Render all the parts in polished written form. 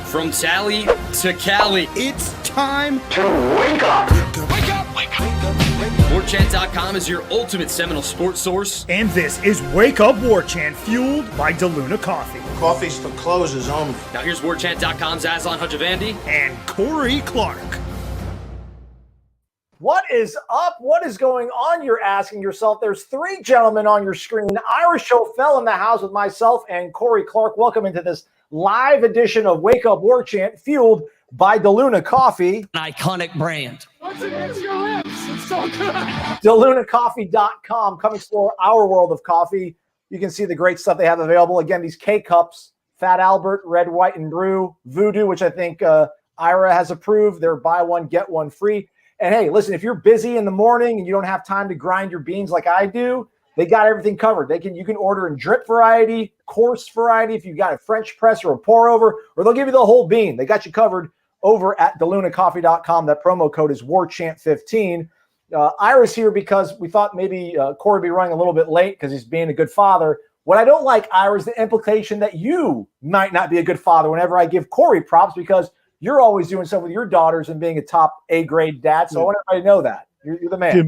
From Tally to Cali, it's time to wake up. Wake up, wake up. Warchant.com is your ultimate Seminole sports source. And this is Wake Up Warchant, fueled by DeLuna Coffee. Coffee's for closers only. Now here's Warchant.com's Aslan Hajavandi and Corey Clark. What is up? What is going on? You're asking yourself. There's three gentlemen on your screen. Ira Schofel in the house with myself and Corey Clark. Welcome into this live edition of Wake Up Warchant, fueled by DeLuna Coffee. An iconic brand. What's against your lips? It's so good. DeLunaCoffee.com. Come explore our world of coffee. You can see the great stuff they have available. Again, these K-Cups, Fat Albert, Red, White, and Brew, Voodoo, which I think Ira has approved. They're buy one, get one free. And hey, listen, if you're busy in the morning and you don't have time to grind your beans like I do, they got everything covered. You can order in drip variety, coarse variety, if you've got a French press or a pour over, or they'll give you the whole bean. They got you covered over at DeLunaCoffee.com. That promo code is WarChant15. Ira's here because we thought maybe Corey would be running a little bit late because he's being a good father. What I don't like, Ira, is the implication that you might not be a good father whenever I give Corey props, because you're always doing stuff with your daughters and being a top A-grade dad. So I want everybody to know that. You're the man. Dude,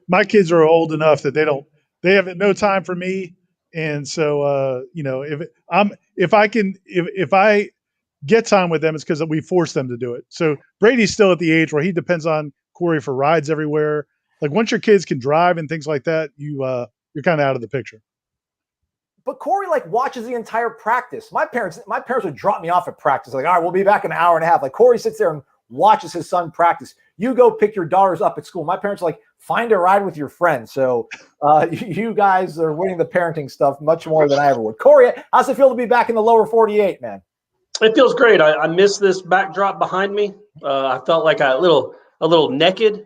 my kids are old enough that they have no time for me. And so, if I get time with them, it's because we force them to do it. So Brady's still at the age where he depends on Corey for rides everywhere. Like once your kids can drive and things like that, you're kind of out of the picture. But Corey watches the entire practice. My parents would drop me off at practice. Like, all right, we'll be back in an hour and a half. Like Corey sits there and watches his son practice. You go pick your daughters up at school. My parents are like, find a ride with your friends. So you guys are winning the parenting stuff much more than I ever would. Corey, how's it feel to be back in the lower 48, man? It feels great. I miss this backdrop behind me. I felt like a little naked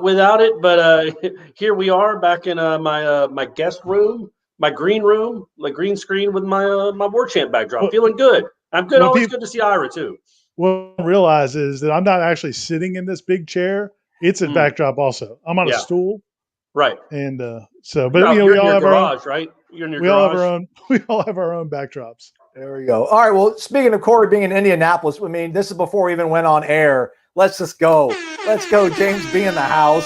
without it, but here we are back in my guest room. My green room, my green screen with my Warchant backdrop. Feeling good. I'm good. Always good to see Ira too. What I realize is that I'm not actually sitting in this big chair. It's a backdrop also. I'm on a stool. Right. And but we all have garage, right? You're in your garage. We all have our own backdrops. There we go. All right. Well, speaking of Corey being in Indianapolis, I mean, this is before we even went on air. Let's just go. Let's go, James B in the house.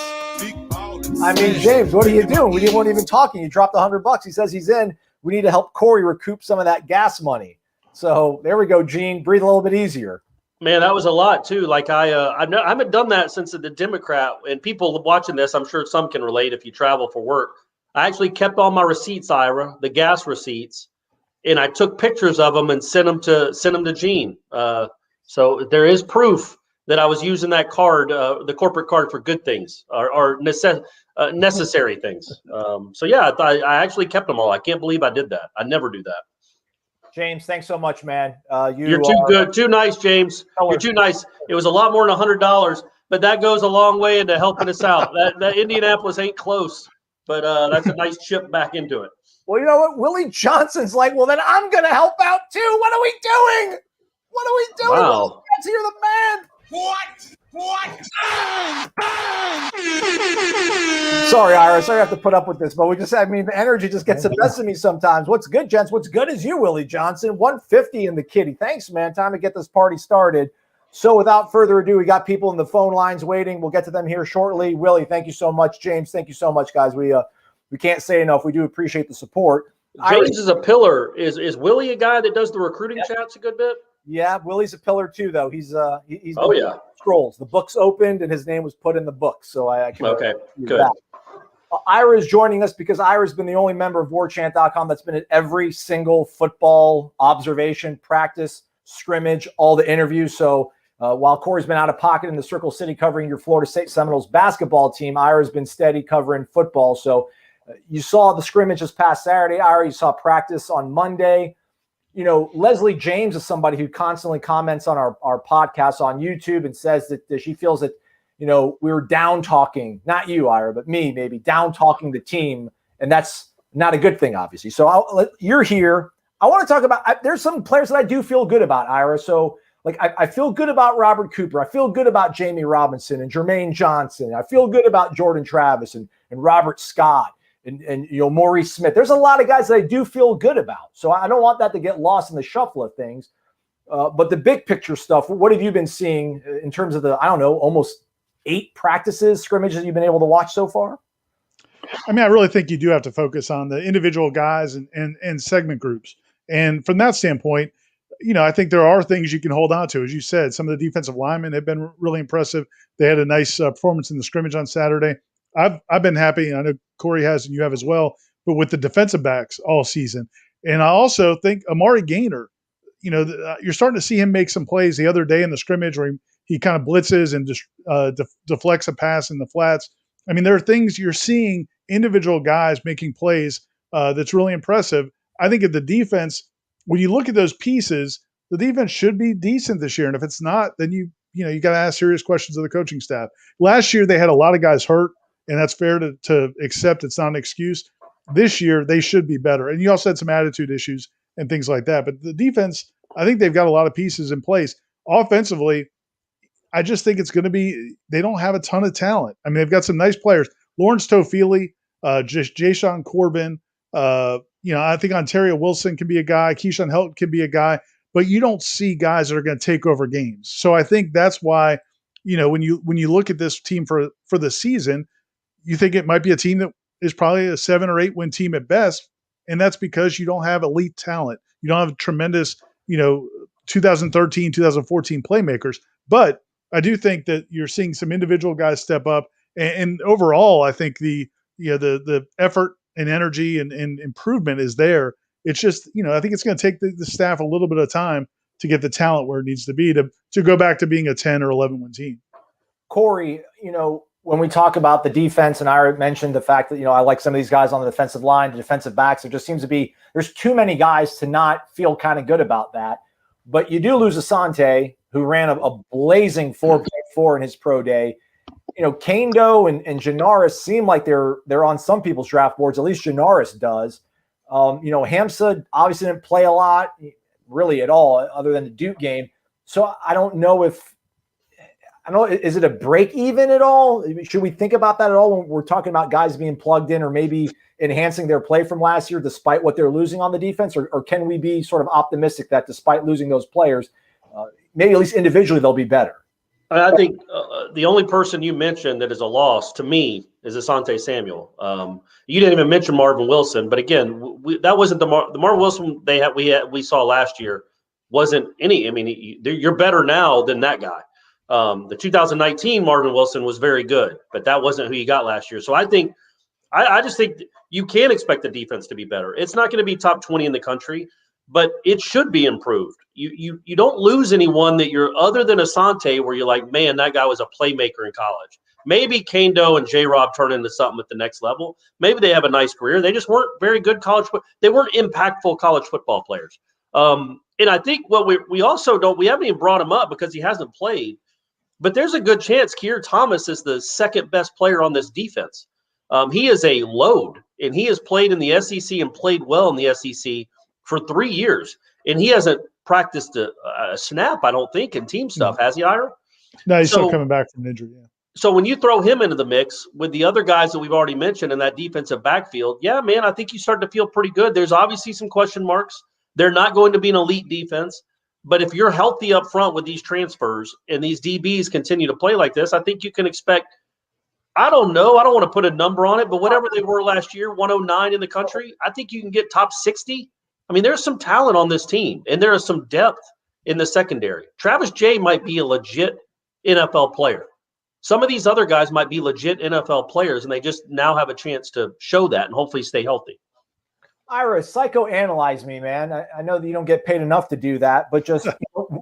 I mean, James, what are you doing? We weren't even talking. You dropped $100. He says he's in. We need to help Corey recoup some of that gas money. So there we go, Gene. Breathe a little bit easier. Man, that was a lot too. Like I haven't done that since the Democrat. And people watching this, I'm sure some can relate if you travel for work. I actually kept all my receipts, Ira, the gas receipts, and I took pictures of them and sent them to Gene. So there is proof that I was using that card, the corporate card, for good things or necessary things. So yeah, I actually kept them all. I can't believe I did that. I never do that. James, thanks so much, man. You're too good, too nice, James. You're too nice. It was a lot more than $100, but that goes a long way into helping us out. That Indianapolis ain't close, but that's a nice chip back into it. Well, you know what? Willie Johnson's like, well, then I'm going to help out too. What are we doing? What are we doing? Wow. You're the man. What? Sorry, Iris. I have to put up with this, but the energy just gets the best of me sometimes. What's good, gents? What's good is you, Willie Johnson. 150 in the kitty. Thanks, man. Time to get this party started. So without further ado, we got people in the phone lines waiting. We'll get to them here shortly. Willie, thank you so much. James, thank you so much, guys. We can't say enough. We do appreciate the support. James is a pillar. Is Willie a guy that does the recruiting chats a good bit? Yeah, Willie's a pillar too, though. He's scrolls. The book's opened and his name was put in the book, so I can good. That. Ira is joining us because Ira's been the only member of Warchant.com that's been at every single football observation, practice, scrimmage, all the interviews. So while Corey's been out of pocket in the Circle City covering your Florida State Seminoles basketball team, Ira's been steady covering football. So you saw the scrimmage this past Saturday. Ira, you saw practice on Monday. You know, Leslie James is somebody who constantly comments on our podcasts on YouTube and says that she feels that, we were down talking, not you, Ira, but me, maybe down talking the team. And that's not a good thing, obviously. So you're here. I want to talk about, there's some players that I do feel good about, Ira. So I feel good about Robert Cooper. I feel good about Jamie Robinson and Jermaine Johnson. I feel good about Jordan Travis and Robert Scott. And Maurice Smith. There's a lot of guys that I do feel good about. So I don't want that to get lost in the shuffle of things. But the big picture stuff, what have you been seeing in terms of the, I don't know, almost 8 practices, scrimmages you've been able to watch so far? I mean, I really think you do have to focus on the individual guys and segment groups. And from that standpoint, I think there are things you can hold on to. As you said, some of the defensive linemen have been really impressive. They had a nice performance in the scrimmage on Saturday. I've been happy. I know Corey has, and you have as well, but with the defensive backs all season. And I also think Amari Gaynor, you're starting to see him make some plays the other day in the scrimmage where he kind of blitzes and just deflects a pass in the flats. I mean, there are things you're seeing individual guys making plays that's really impressive. I think at the defense, when you look at those pieces, the defense should be decent this year. And if it's not, then you got to ask serious questions of the coaching staff. Last year, they had a lot of guys hurt, and that's fair to accept. It's not an excuse. This year, they should be better. And you also had some attitude issues and things like that. But the defense, I think they've got a lot of pieces in place. Offensively, I just think it's going to be – they don't have a ton of talent. I mean, they've got some nice players. Lawrence Tofili, just Jashawn Corbin, I think Ontario Wilson can be a guy. Keyshawn Helton can be a guy. But you don't see guys that are going to take over games. So I think that's why, when you look at this team for the season, you think it might be a team that is probably a 7 or 8 win team at best. And that's because you don't have elite talent. You don't have tremendous, 2013, 2014 playmakers. But I do think that you're seeing some individual guys step up. And overall, I think the effort and energy and improvement is there. It's just, I think it's going to take the staff a little bit of time to get the talent where it needs to be to go back to being a 10 or 11 win team. Corey, when we talk about the defense, and I mentioned the fact that, I like some of these guys on the defensive line, the defensive backs, there just seems to be, there's too many guys to not feel kind of good about that. But you do lose Asante, who ran a blazing 4.4 in his pro day. Kando and Janaris seem like they're on some people's draft boards. At least Janaris does. Hamza obviously didn't play a lot, really at all, other than the Duke game. So I don't know is it a break even at all? Should we think about that at all when we're talking about guys being plugged in or maybe enhancing their play from last year despite what they're losing on the defense? Or can we be sort of optimistic that despite losing those players, maybe at least individually they'll be better? I think the only person you mentioned that is a loss to me is Asante Samuel. You didn't even mention Marvin Wilson, but again, that wasn't the Marvin Wilson we saw last year. Wasn't any. I mean, you're better now than that guy. The 2019 Marvin Wilson was very good, but that wasn't who you got last year. So I just think you can expect the defense to be better. It's not going to be top 20 in the country, but it should be improved. You don't lose anyone that you're other than Asante where you're like, man, that guy was a playmaker in college. Maybe Kando and J-Rob turn into something at the next level. Maybe they have a nice career. They just weren't very good they weren't impactful college football players. And I think what we also we haven't even brought him up because he hasn't played, but there's a good chance Keir Thomas is the second best player on this defense. He is a load, and he has played in the SEC and played well in the SEC for 3 years, and he hasn't practiced a snap, I don't think, in team stuff. Has he, Ira? No, he's still coming back from an injury. Yeah. So when you throw him into the mix with the other guys that we've already mentioned in that defensive backfield, yeah, man, I think you start to feel pretty good. There's obviously some question marks. They're not going to be an elite defense, but if you're healthy up front with these transfers and these DBs continue to play like this, I think you can expect – I don't know. I don't want to put a number on it, but whatever they were last year, 109 in the country, I think you can get top 60. I mean, there's some talent on this team, and there is some depth in the secondary. Travis Jay might be a legit NFL player. Some of these other guys might be legit NFL players, and they just now have a chance to show that and hopefully stay healthy. Ira, psychoanalyze me, man. I know that you don't get paid enough to do that, but just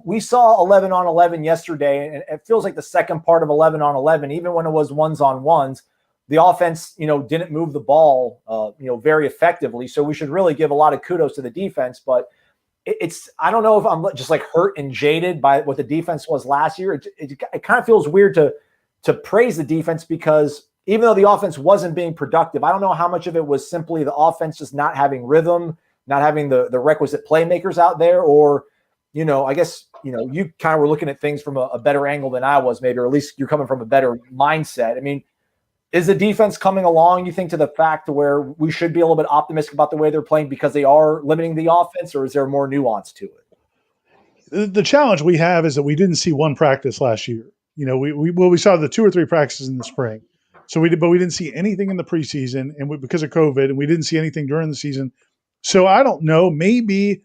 we saw 11 on 11 yesterday, and it feels like the second part of 11 on 11, even when it was ones on ones, the offense, didn't move the ball, very effectively. So we should really give a lot of kudos to the defense. But I don't know if I'm just like hurt and jaded by what the defense was last year. It kind of feels weird to praise the defense because even though the offense wasn't being productive, I don't know how much of it was simply the offense just not having rhythm, not having the requisite playmakers out there, or, I guess, you kind of were looking at things from a better angle than I was, maybe, or at least you're coming from a better mindset. I mean, is the defense coming along, you think, to the fact to where we should be a little bit optimistic about the way they're playing because they are limiting the offense, or is there more nuance to it? the challenge we have is that we didn't see one practice last year. We saw the 2 or 3 practices in the spring. So we didn't see anything in the preseason, and because of COVID, and we didn't see anything during the season. So I don't know. Maybe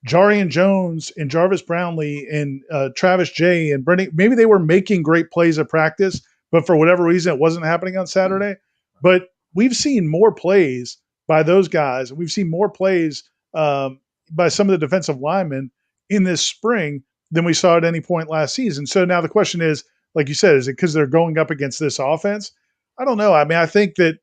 Jarian Jones and Jarvis Brownlee and Travis Jay and Brendan, maybe they were making great plays at practice, but for whatever reason, it wasn't happening on Saturday. But we've seen more plays by those guys. We've seen more plays by some of the defensive linemen in this spring than we saw at any point last season. So now the question is, like you said, is it because they're going up against this offense? I don't know. I mean, I think that,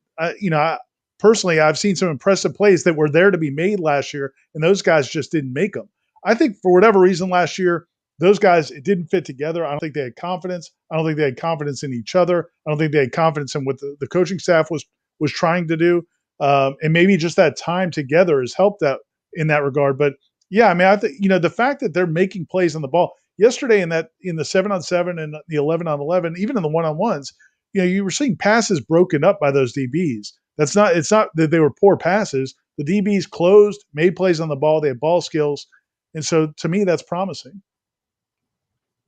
personally, I've seen some impressive plays that were there to be made last year, and those guys just didn't make them. I think for whatever reason last year, those guys, it didn't fit together. I don't think they had confidence. I don't think they had confidence in each other. I don't think they had confidence in what the coaching staff was trying to do. And maybe just that time together has helped that in that regard. But yeah, I mean, I think, the fact that they're making plays on the ball yesterday in the 7-on-7 and the 11-on-11, even in the 1-on-1s, you were seeing passes broken up by those DBs. It's not that they were poor passes. The DBs closed, made plays on the ball. They had ball skills. And so to me, that's promising.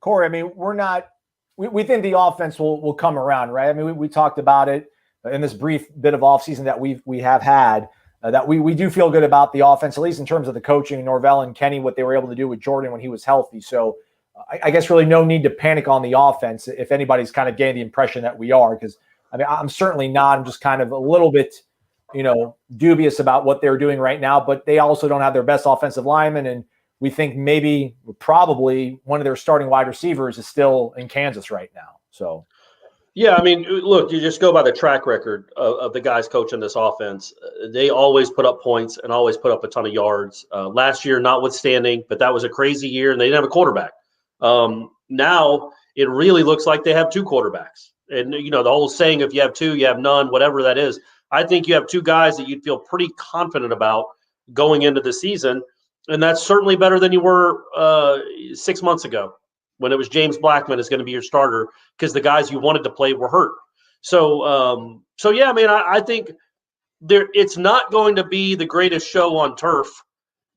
Corey, I mean, we think the offense will come around, right? I mean, we talked about it in this brief bit of offseason that we have had, that we do feel good about the offense, at least in terms of the coaching, Norvell and Kenny, what they were able to do with Jordan when he was healthy. So I guess really no need to panic on the offense if anybody's kind of getting the impression that we are, because I mean, I'm certainly not. I'm just kind of a little bit, dubious about what they're doing right now, but they also don't have their best offensive lineman. And we think probably one of their starting wide receivers is still in Kansas right now. So, yeah, I mean, look, you just go by the track record of the guys coaching this offense. They always put up points and always put up a ton of yards. Last year, notwithstanding, but that was a crazy year and they didn't have a quarterback. Now it really looks like they have 2 quarterbacks. And, the whole saying, if you have 2, you have none, whatever that is. I think you have 2 guys that you'd feel pretty confident about going into the season. And that's certainly better than you were 6 months ago when it was James Blackman is going to be your starter because the guys you wanted to play were hurt. So yeah, I mean, I think it's not going to be the greatest show on turf.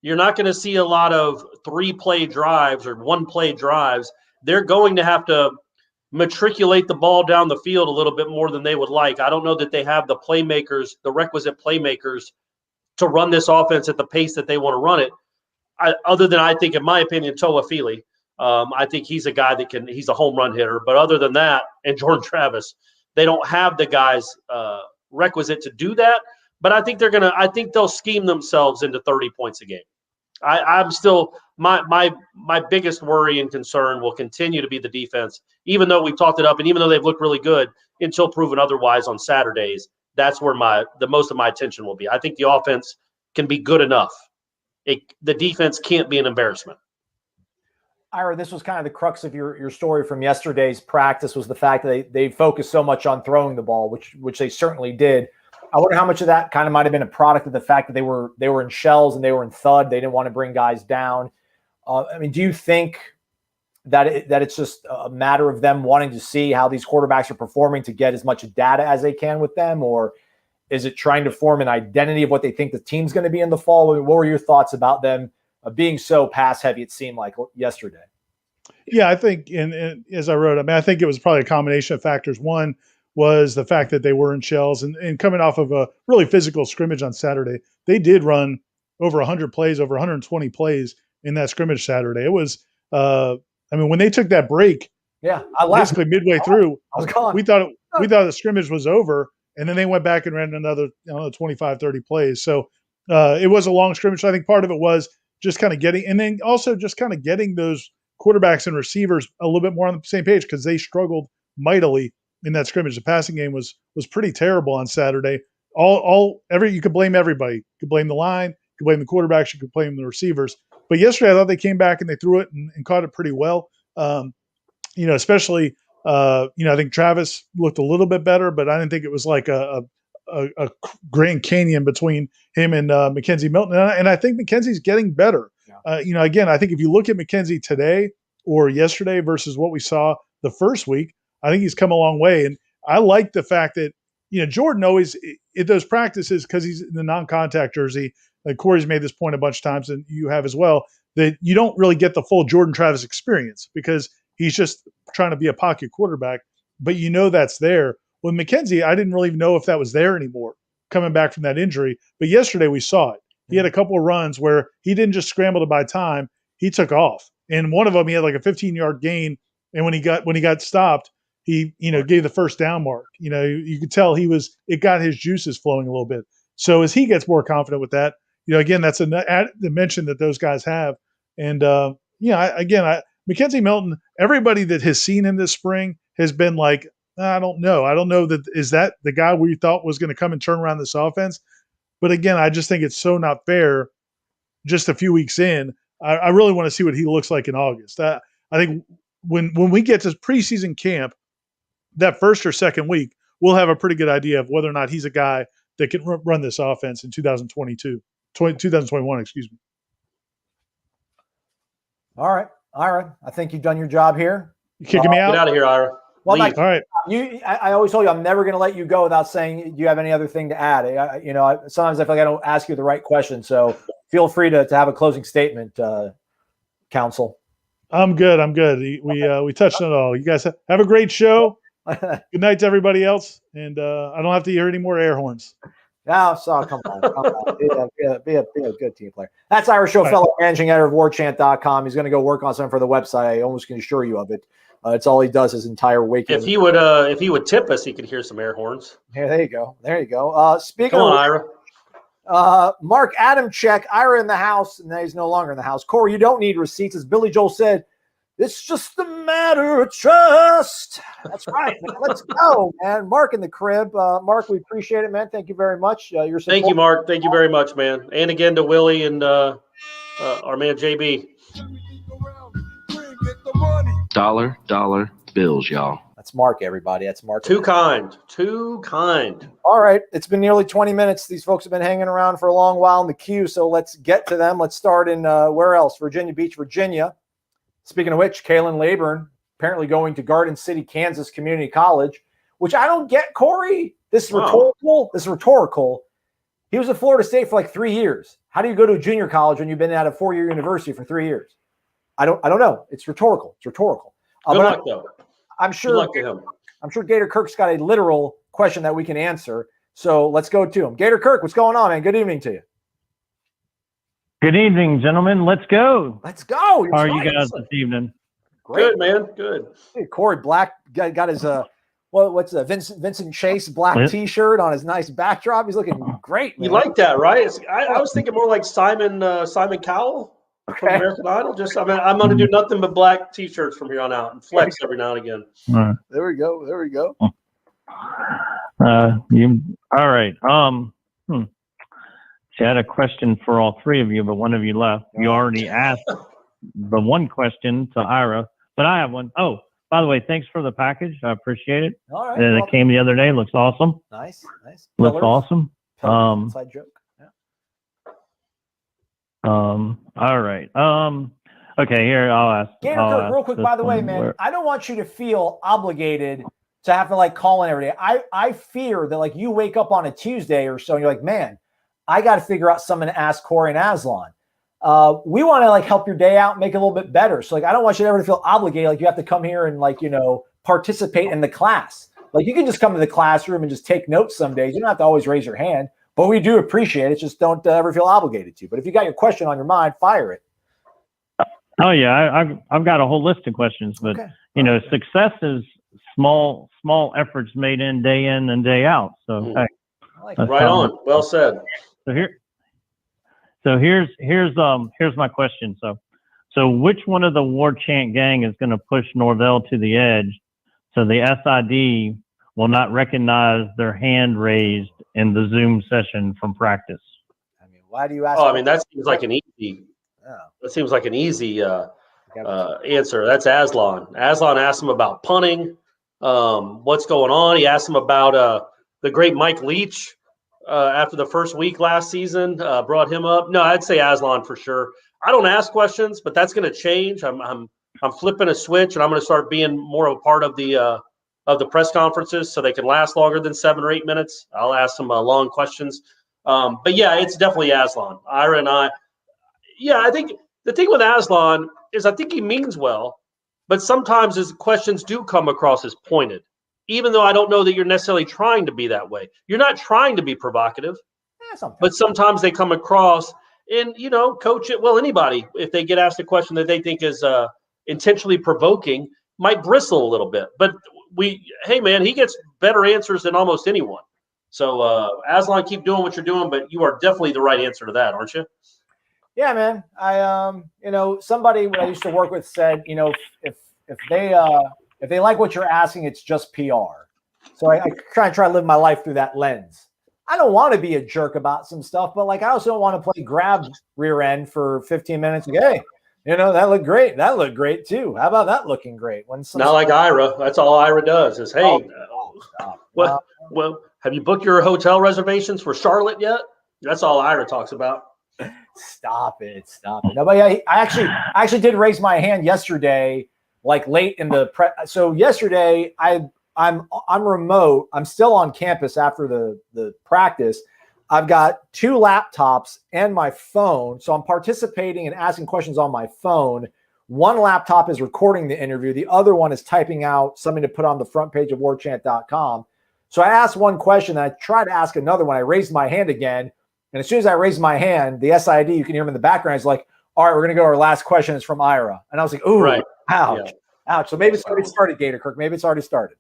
You're not going to see a lot of 3-play drives or 1-play drives. They're going to have to matriculate the ball down the field a little bit more than they would like. I don't know that they have the requisite playmakers to run this offense at the pace that they want to run it. Other than, I think, in my opinion, Toa Fili. I think he's a guy he's a home run hitter. But other than that, and Jordan Travis, they don't have the guys requisite to do that. But I think they'll scheme themselves into 30 points a game. I'm still my biggest worry and concern will continue to be the defense, even though we've talked it up and even though they've looked really good until proven otherwise on Saturdays. That's where the most of my attention will be. I think the offense can be good enough. The defense can't be an embarrassment. Ira, this was kind of the crux of your story from yesterday's practice, was the fact that they focused so much on throwing the ball, which they certainly did. I wonder how much of that kind of might have been a product of the fact that they were in shells and they were in thud. They didn't want to bring guys down. I mean, do you think that it's just a matter of them wanting to see how these quarterbacks are performing to get as much data as they can with them, or is it trying to form an identity of what they think the team's going to be in the fall? I mean, what were your thoughts about them being so pass heavy, it seemed like yesterday? Yeah, I think, and as I wrote, I mean, I think it was probably a combination of factors. One was the fact that they were in shells and coming off of a really physical scrimmage on Saturday. They did run over 100 plays, over 120 plays in that scrimmage Saturday. It was, I mean, when they took that break, yeah, I left basically midway through, I was gone. we thought the scrimmage was over, and then they went back and ran another 25, 30 plays. So it was a long scrimmage. So I think part of it was just kind of getting, and then also just kind of getting those quarterbacks and receivers a little bit more on the same page, because they struggled mightily in that scrimmage. The passing game was pretty terrible on Saturday. You could blame everybody. You could blame the line, you could blame the quarterbacks, you could blame the receivers. But yesterday I thought they came back and they threw it and caught it pretty well. Especially I think Travis looked a little bit better, but I didn't think it was like a Grand Canyon between him and Mackenzie Milton. And I think Mackenzie's getting better. Yeah. Again, I think if you look at Mackenzie today or yesterday versus what we saw the first week, I think he's come a long way. And I like the fact that, Jordan always, at those practices, because he's in the non-contact jersey, Corey's made this point a bunch of times, and you have as well, that you don't really get the full Jordan Travis experience because he's just trying to be a pocket quarterback, but that's there. With McKenzie, I didn't really even know if that was there anymore coming back from that injury. But yesterday we saw it. He had a couple of runs where he didn't just scramble to buy time, he took off. And one of them, he had like a 15-yard gain. And when he got stopped, he, gave the first down mark. You could tell it got his juices flowing a little bit. So as he gets more confident with that, again, that's a dimension that those guys have. And, Mackenzie Milton, everybody that has seen him this spring has been like, I don't know. I don't know is that the guy we thought was going to come and turn around this offense? But again, I just think it's so not fair just a few weeks in. I really want to see what he looks like in August. I think when we get to preseason camp, that first or second week, we'll have a pretty good idea of whether or not he's a guy that can run this offense in 2021, excuse me. All right. Ira, I think you've done your job here. You kicking me out? Get out of here, Ira. Well, Leave. All right. I always told you I'm never going to let you go without saying, do you have any other thing to add? Sometimes I feel like I don't ask you the right question. So feel free to have a closing statement, counsel. I'm good. We touched on it all. You guys have a great show. Good night to everybody else. And I don't have to hear any more air horns. No, so come on. Be a good team player. That's Ira Schofeller, managing editor of warchant.com. He's going to go work on something for the website. I almost can assure you of it. It's all he does his entire weekend. If he would tip us, he could hear some air horns. Yeah, there you go. Speaking Come on, of Ira. Mark Adamczyk, Ira in the house, and now he's no longer in the house. Corey, you don't need receipts. As Billy Joel said, it's just a matter of trust. That's right, man. Let's go, man. Mark in the crib. Mark, we appreciate it, man. Thank you very much. Your support. Thank you, Mark. Thank you very much, man. And again to Willie and our man JB. Dollar bills, y'all. That's Mark, everybody. That's Mark. Too kind. All right. It's been nearly 20 minutes. These folks have been hanging around for a long while in the queue, so let's get to them. Let's start in where else? Virginia Beach, Virginia. Speaking of which, Kalen Laburn apparently going to Garden City, Kansas Community College, which I don't get, Corey. This is rhetorical. This is rhetorical. He was at Florida State for like 3 years. How do you go to a junior college when you've been at a 4-year university for 3 years? I don't know. It's rhetorical. Good luck, though. I'm sure. Good luck to him. I'm sure Gator Kirk's got a literal question that we can answer. So let's go to him. Gator Kirk, what's going on, man? Good evening to you. Good evening, gentlemen. Let's go. Let's go. How are you guys this evening? Great. Good, man. Good. Hey, Corey Black got his what's Vincent Chase black T-shirt on his nice backdrop. He's looking great, man. You like that, right? I was thinking more like Simon Cowell from American Idol. I'm going to do nothing but black T-shirts from here on out and flex every now and again. There we go. All right. I had a question for all three of you, but one of you left. You already asked the one question to Ira, but I have one. Oh, by the way, thanks for the package. I appreciate it. All right. It came the other day. Looks awesome. Nice. Looks awesome. Inside joke. All right. Okay, here I'll ask. Gator Kirk, real quick, by the way, man, I don't want you to feel obligated to have to like call in every day. I fear that like you wake up on a Tuesday or so and you're like, man, I got to figure out something to ask Corey and Aslan. We want to like help your day out, make it a little bit better. So like, I don't want you ever to feel obligated. Like you have to come here and like, participate in the class. Like you can just come to the classroom and just take notes some days. You don't have to always raise your hand, but we do appreciate it. Just don't ever feel obligated to. But if you got your question on your mind, fire it. Oh yeah. I've got a whole list of questions, but success is small efforts made in and day out. So hey, right on. Well said. So here's my question. So which one of the Warchant gang is going to push Norvell to the edge so the SID will not recognize their hand raised in the Zoom session from practice? I mean, why do you ask? Oh, I mean, that seems like an easy. That seems like an easy answer. That's Aslan. Aslan asked him about punting. What's going on? He asked him about the great Mike Leach. After the first week last season, brought him up. No, I'd say Aslan for sure. I don't ask questions, but that's going to change. I'm flipping a switch, and I'm going to start being more of a part of the press conferences so they can last longer than 7 or 8 minutes. I'll ask some long questions. But yeah, it's definitely Aslan. Ira and I think the thing with Aslan is I think he means well, but sometimes his questions do come across as pointed, even though I don't know that you're necessarily trying to be that way. You're not trying to be provocative, but sometimes they come across and, coach it. Well, anybody, if they get asked a question that they think is intentionally provoking, might bristle a little bit. But hey, man, he gets better answers than almost anyone. So, Aslan, keep doing what you're doing, but you are definitely the right answer to that, aren't you? Yeah, man. I somebody I used to work with said, if they like what you're asking, it's just PR. So I try to live my life through that lens. I don't want to be a jerk about some stuff, but I also don't want to play grab rear end for 15 minutes. Hey, that looked great. That looked great too. How about that looking great? Not like Ira. That's all Ira does is, hey, well, have you booked your hotel reservations for Charlotte yet? That's all Ira talks about. Stop it. No, but yeah, I actually did raise my hand yesterday, late in the so yesterday I'm remote. I'm still on campus after the practice. I've got 2 laptops and my phone, so I'm participating and asking questions on my phone. One laptop is recording the interview. The other one is typing out something to put on the front page of warchant.com. So I asked one question, and I tried to ask another one. I raised my hand again. And as soon as I raised my hand, the SID, you can hear him in the background, is like, all right, we're going to go to our last question. It's from Ira. And I was like, ooh, right. Ouch. Yeah. Ouch. So maybe it's already started, Gator Kirk. Maybe it's already started.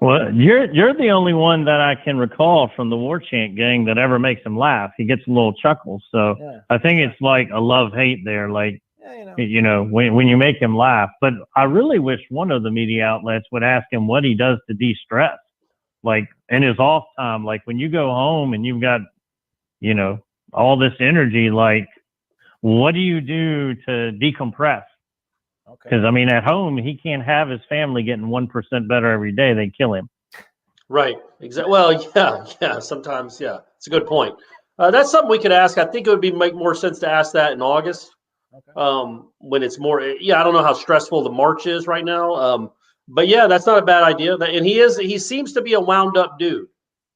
Well, you're the only one that I can recall from the Warchant gang that ever makes him laugh. He gets a little chuckle. So yeah. I think it's like a love-hate there. When you make him laugh. But I really wish one of the media outlets would ask him what he does to de-stress. In his off time, when you go home and you've got, all this energy, what do you do to decompress? Okay. Because, at home, he can't have his family getting 1% better every day. They kill him. Right. Exactly. Well, yeah. Sometimes, yeah. It's a good point. That's something we could ask. I think it would make more sense to ask that in August. Okay. When it's more, I don't know how stressful the March is right now. But yeah, that's not a bad idea. And he seems to be a wound up dude,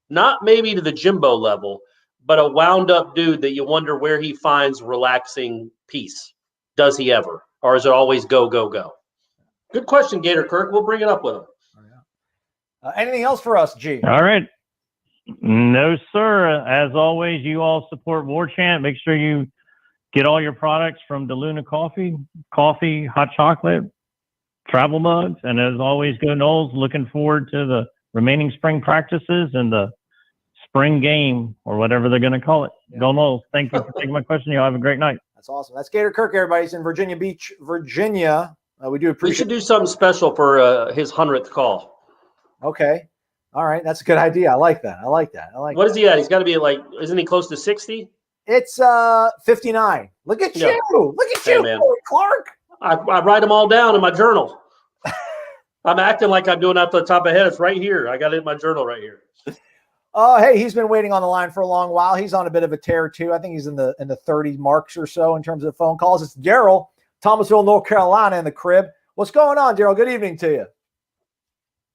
not maybe to the Jimbo level, but a wound up dude that you wonder where he finds relaxing peace. Does he ever? Or is it always go, go, go? Good question, Gator Kirk. We'll bring it up with him. Anything else for us, G? All right. No, sir. As always, you all support Warchant. Make sure you get all your products from DeLuna Coffee, hot chocolate, travel mugs, and as always, go Noles. Looking forward to the remaining spring practices and the spring game, or whatever they're going to call it. Yeah. Go Noles. Thank you for taking my question. You all have a great night. That's awesome. That's Gator Kirk, everybody. He's in Virginia Beach, Virginia. We do appreciate. We should do something special for his 100th call. Okay. All right. That's a good idea. I like that. What is he at? He's got to be isn't he close to 60? It's 59. Look at you. Look at you, man. Clark. I write them all down in my journal. I'm acting like I'm doing it off the top of my head. It's right here. I got it in my journal right here. Hey, he's been waiting on the line for a long while. He's on a bit of a tear too. I think he's in the 30 marks or so in terms of phone calls. It's Daryl, Thomasville, North Carolina, in the crib. What's going on, Daryl? Good evening to you.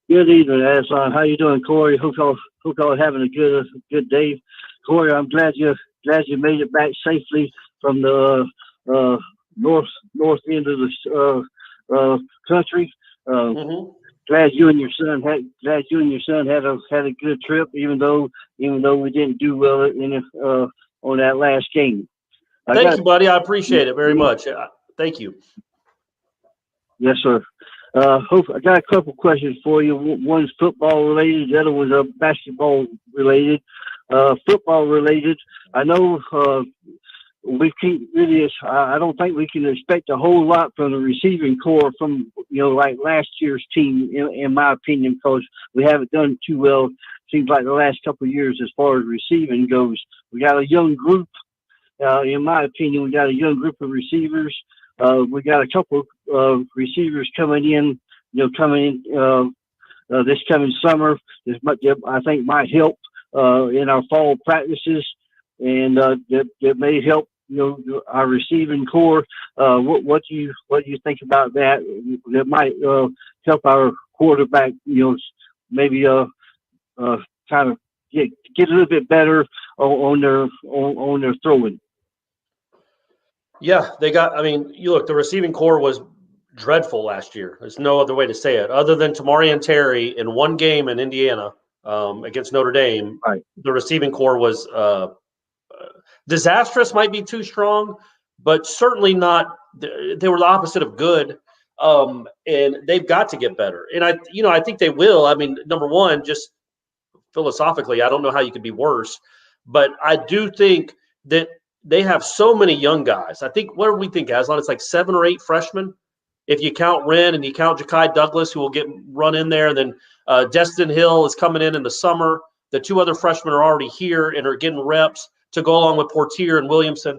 Good evening, Aslan. How you doing, Corey? Hope y'all are having a good day. Corey, I'm glad you made it back safely from the north end of the country. Glad you and your son had a good trip, even though we didn't do well on that last game. Thank you, buddy. I appreciate it very much. Thank you. Yes, sir. I got a couple questions for you. One's football related. The other one's basketball related. Football related. I know we can't really. I don't think we can expect a whole lot from the receiving core from like last year's team, in my opinion, because we haven't done too well. Seems like the last couple of years as far as receiving goes. We got a young group. In my opinion, we got a young group of receivers. We got a couple of receivers coming in. This coming summer. I think might help in our fall practices, and that may help our receiving core. What do you think about that? That might help our quarterback. Maybe kind of get a little bit better on their throwing. Yeah, they got. I mean, you look. The receiving core was dreadful last year. There's no other way to say it, other than Tamari and Terry in one game in Indiana against Notre Dame. Right. The receiving core was disastrous. Might be too strong, but certainly not. They were the opposite of good. And they've got to get better. And I think they will. I mean, number one, just philosophically, I don't know how you could be worse, but I do think that they have so many young guys. I think, what do we think, Aslan? It's like 7 or 8 freshmen. If you count Wren and you count Ja'Kai Douglas, who will get run in there, and then Destin Hill is coming in the summer. The 2 other freshmen are already here and are getting reps to go along with Portier and Williamson.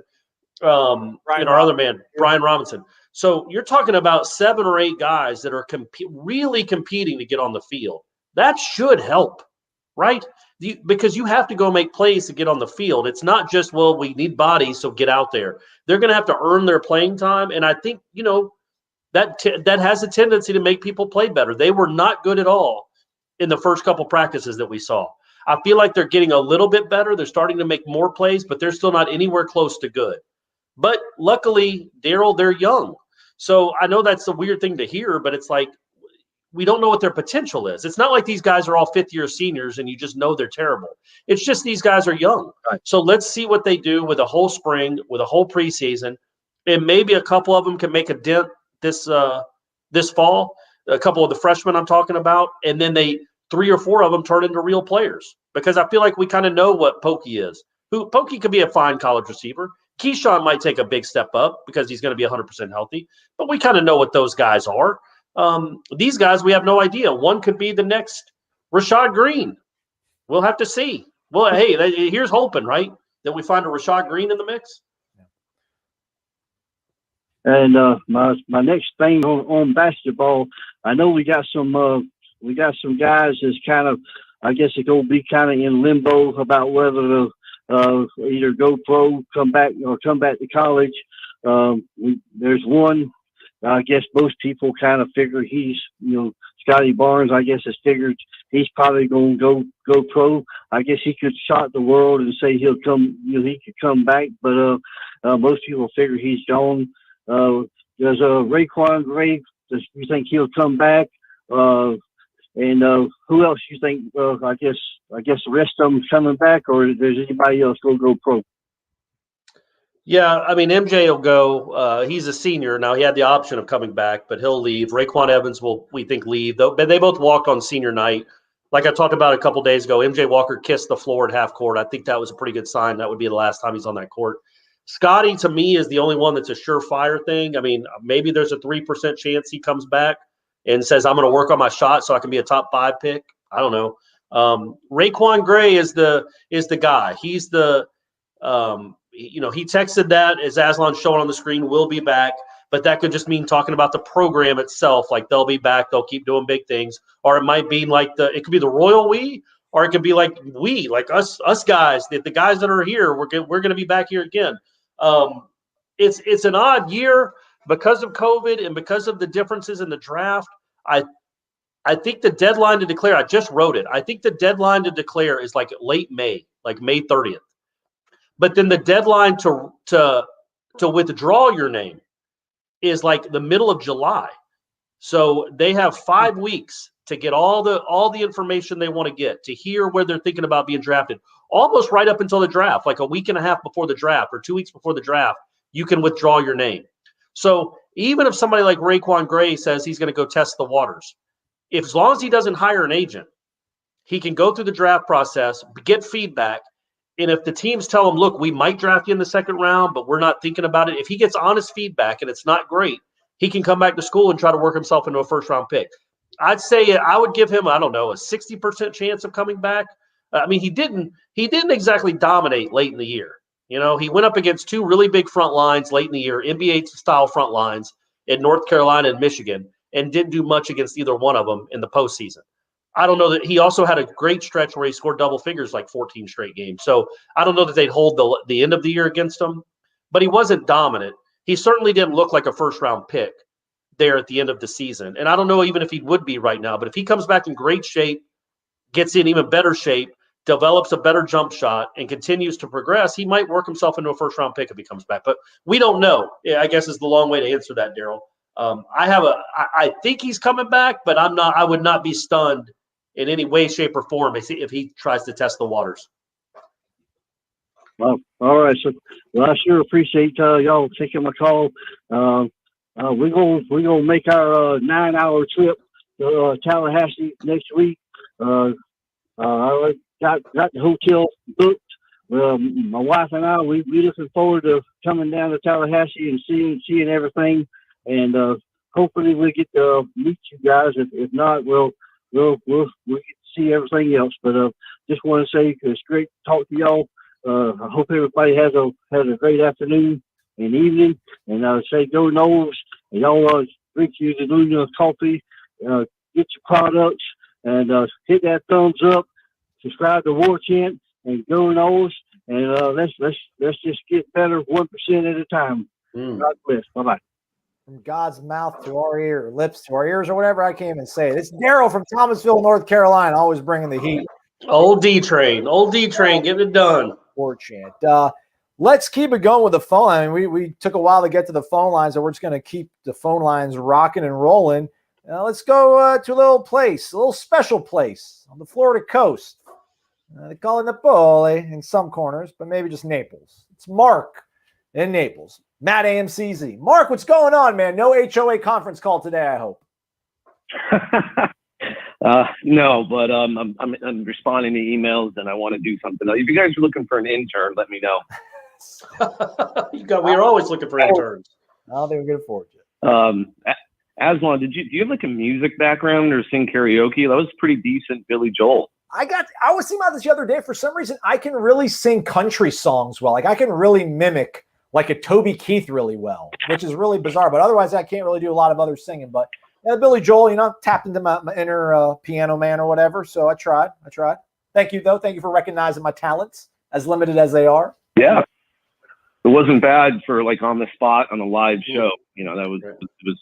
Our other man, Brian Robinson. So you're talking about 7 or 8 guys that are really competing to get on the field. That should help, right? Because you have to go make plays to get on the field. It's not just, well, we need bodies, so get out there. They're going to have to earn their playing time. And I think, that has a tendency to make people play better. They were not good at all in the first couple practices that we saw. I feel like they're getting a little bit better. They're starting to make more plays, but they're still not anywhere close to good. But luckily, Daryl, they're young. So I know that's a weird thing to hear, but it's like we don't know what their potential is. It's not like these guys are all fifth-year seniors and you just know they're terrible. It's just these guys are young. Right. So let's see what they do with a whole spring, with a whole preseason, and maybe a couple of them can make a dent this fall. A couple of the freshmen I'm talking about, and then 3 or 4 of them turn into real players, because I feel like we kind of know what Pokey is. Pokey could be a fine college receiver. Keyshawn might take a big step up because he's going to be 100% healthy, but we kind of know what those guys are. These guys, we have no idea. One could be the next Rashad Green. We'll have to see. Well, hey, here's hoping, right, that we find a Rashad Green in the mix. And my next thing on basketball, I know we got some guys that's kind of, I guess it's gonna be kind of in limbo about whether to either go pro, come back to college. There's one, I guess most people kind of figure he's, Scotty Barnes, I guess, has figured he's probably going to go pro. I guess he could shock the world and say he could come back, but most people figure he's gone. There's Raekwon Gray. Do you think he'll come back? And who else you think? I guess the rest of them coming back, or there's anybody else going to go pro? Yeah, I mean, MJ will go. He's a senior now. He had the option of coming back, but he'll leave. Raekwon Evans will, we think, leave. But they both walked on senior night. Like I talked about a couple days ago, MJ Walker kissed the floor at half court. I think that was a pretty good sign. That would be the last time he's on that court. Scotty, to me, is the only one that's a surefire thing. I mean, maybe there's a 3% chance he comes back and says, I'm going to work on my shot so I can be a top 5 pick. I don't know. Raekwon Gray is the guy. He's the he texted that, as Aslan's showing on the screen, will be back, but that could just mean talking about the program itself. Like, they'll be back, they'll keep doing big things, or it might be like it could be the royal we, or it could be like we, like us guys, the guys that are here, we're going to be back here again. It's an odd year because of COVID and because of the differences in the draft. I think the deadline to declare, I just wrote it. I think the deadline to declare is like late May, like May 30th. But then the deadline to withdraw your name is like the middle of July. So they have 5 weeks to get all the information they want to get, to hear where they're thinking about being drafted, almost right up until the draft, like a week and a half before the draft or 2 weeks before the draft, you can withdraw your name. So even if somebody like Raekwon Gray says he's going to go test the waters, as long as he doesn't hire an agent, he can go through the draft process, get feedback. And if the teams tell him, look, we might draft you in the second round, but we're not thinking about it. If he gets honest feedback and it's not great, he can come back to school and try to work himself into a first-round pick. I'd say I would give him, I don't know, a 60% chance of coming back. I mean, he didn't exactly dominate late in the year. He went up against 2 really big front lines late in the year, NBA-style front lines in North Carolina and Michigan, and didn't do much against either one of them in the postseason. I don't know that he also had a great stretch where he scored double figures like 14 straight games. So I don't know that they'd hold the end of the year against him, but he wasn't dominant. He certainly didn't look like a first-round pick there at the end of the season. And I don't know even if he would be right now, but if he comes back in great shape, gets in even better shape, develops a better jump shot, and continues to progress, he might work himself into a first-round pick if he comes back. But we don't know. Yeah, I guess is the long way to answer that, Daryl. I think he's coming back, but I would not be stunned in any way, shape, or form if he tries to test the waters. Well, all right. So, I sure appreciate y'all taking my call. We're gonna make our 9-hour trip to Tallahassee next week. I got the hotel booked. My wife and I, we looking forward to coming down to Tallahassee and seeing everything, and hopefully we get to meet you guys. If not, we'll get to see everything else. But just want to say it's great to talk to y'all. I hope everybody has a great afternoon and evening. And I say go Noles, and y'all drink your Deluna coffee, get your products, and hit that thumbs up, subscribe to Warchant, and go Noles. And let's just get better 1% at a time. God bless. Bye bye. From God's mouth to our ear, lips to our ears, or whatever, I can't even say it. It's Daryl from Thomasville, North Carolina, always bringing the heat. Old D train, getting it done. Warchant. Let's keep it going with the phone. I mean, we took a while to get to the phone lines, so we're just going to keep the phone lines rocking and rolling. Let's go to a little special place on the Florida coast. They call it Napoli in some corners, but maybe just Naples. It's Mark in Naples. Matt AMCZ. Mark, what's going on, man? No HOA conference call today, I hope. No, but I'm responding to emails, and I want to do something. If you guys are looking for an intern, let me know. We are always looking for interns. I don't think we're going to afford you. Aslan, do you have like a music background or sing karaoke? That was pretty decent, Billy Joel. I was thinking about this the other day. For some reason, I can really sing country songs well. Like I can really mimic like a Toby Keith really well, which is really bizarre. But otherwise, I can't really do a lot of other singing. But Billy Joel, tapped into my inner piano man or whatever. So I tried. Thank you, though. Thank you for recognizing my talents, as limited as they are. Yeah. It wasn't bad for like on the spot on a live show. It was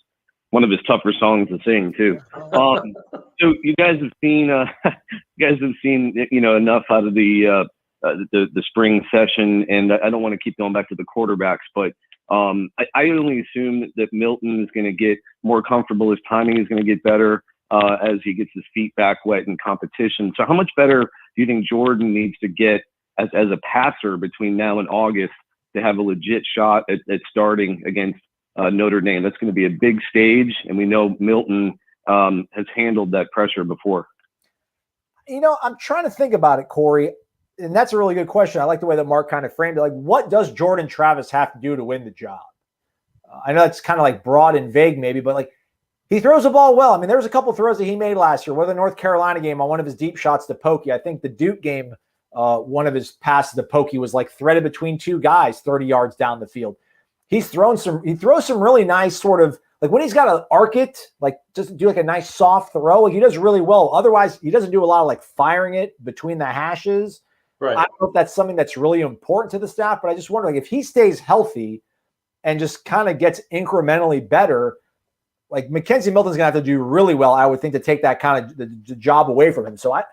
one of his tougher songs to sing too. So you guys have seen enough out of the spring session, and I don't want to keep going back to the quarterbacks, but I only assume that Milton is going to get more comfortable. His timing is going to get better as he gets his feet back wet in competition. So how much better do you think Jordan needs to get as a passer between now and August to have a legit shot at starting against Notre Dame? That's going to be a big stage, and we know Milton has handled that pressure before. I'm trying to think about it, Corey, and that's a really good question. I like the way that Mark kind of framed it. Like, what does Jordan Travis have to do to win the job? I know it's kind of like broad and vague maybe, but like he throws the ball well. I mean, there was a couple throws that he made last year, whether the North Carolina game on one of his deep shots to Pokey. I think the Duke game, one of his passes to Pokey was like threaded between two guys 30 yards down the field. He throws some really nice sort of, like when he's got to arc it, like just do like a nice soft throw, like he does really well. Otherwise, he doesn't do a lot of like firing it between the hashes. Right. I don't know if that's something that's really important to the staff, but I just wonder, like, if he stays healthy and just kind of gets incrementally better, like Mackenzie Milton's going to have to do really well, I would think, to take that kind of the job away from him. So I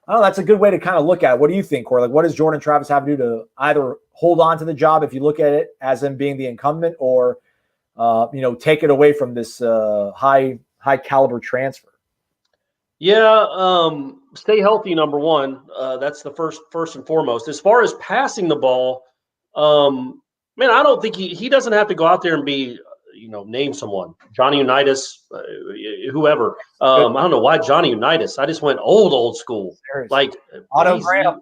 don't know. That's a good way to kind of look at it. What do you think, Corey? Like, what does Jordan Travis have to do to either hold on to the job if you look at it as him being the incumbent, or take it away from this high caliber transfer? Yeah, stay healthy, number one. That's the first and foremost. As far as passing the ball, man, I don't think he doesn't have to go out there and be, name someone, Johnny Unitas, whoever. I don't know why Johnny Unitas. I just went old school. Like Otto Graham.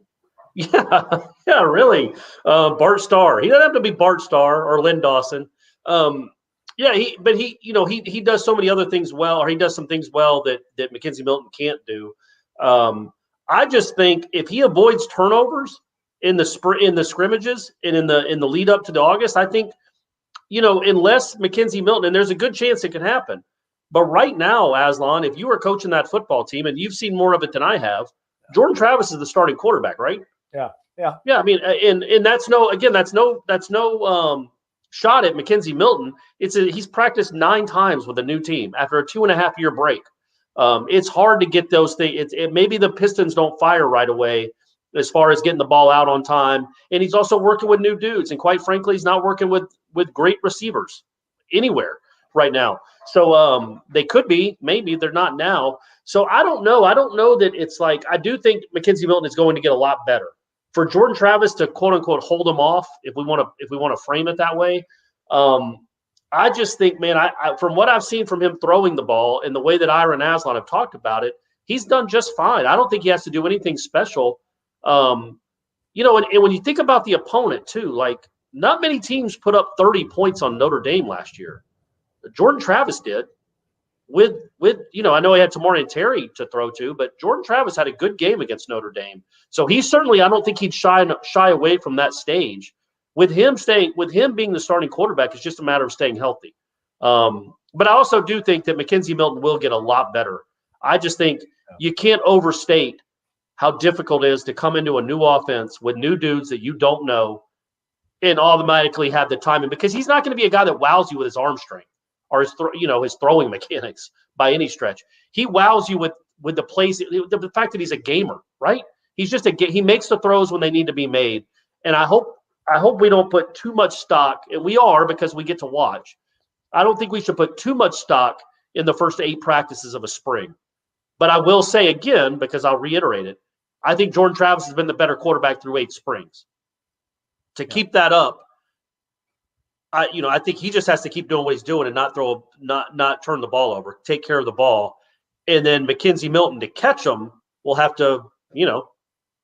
Yeah, really. Bart Starr. He doesn't have to be Bart Starr or Lynn Dawson. Yeah, he does so many other things well, or he does some things well that Mackenzie Milton can't do. I just think if he avoids turnovers in the scrimmages and in the lead up to the August, I think, unless Mackenzie Milton, and there's a good chance it can happen. But right now, Aslan, if you were coaching that football team, and you've seen more of it than I have, Jordan Travis is the starting quarterback, right? Yeah. I mean, and that's no shot at Mackenzie Milton. He's practiced 9 times with a new team after a 2.5-year break. It's hard to get those things. Maybe the Pistons don't fire right away as far as getting the ball out on time. And he's also working with new dudes. And quite frankly, he's not working with great receivers anywhere right now. So they could be, maybe they're not now. So I don't know. I don't know that it's like, I do think McKenzie Milton is going to get a lot better. For Jordan Travis to quote unquote hold him off, if we want to frame it that way, I just think, man, I from what I've seen from him throwing the ball and the way that Ira and Aslan have talked about it, he's done just fine. I don't think he has to do anything special. And when you think about the opponent too, like not many teams put up 30 points on Notre Dame last year. Jordan Travis did with I know he had Tamari and Terry to throw to, but Jordan Travis had a good game against Notre Dame. So he certainly, I don't think he'd shy away from that stage. With him being the starting quarterback, it's just a matter of staying healthy. But I also do think that McKenzie Milton will get a lot better. I just think you can't overstate how difficult it is to come into a new offense with new dudes that you don't know and automatically have the timing, because he's not going to be a guy that wows you with his arm strength or his throwing mechanics by any stretch. He wows you with the plays, the fact that he's a gamer, right? He's just he makes the throws when they need to be made. And I hope we don't put too much stock, and we are because we get to watch. I don't think we should put too much stock in the first 8 practices of a spring. But I will say again, because I'll reiterate it, I think Jordan Travis has been the better quarterback through 8 springs. To keep that up, I think he just has to keep doing what he's doing and not turn the ball over, take care of the ball. And then McKenzie Milton, to catch him, will have to,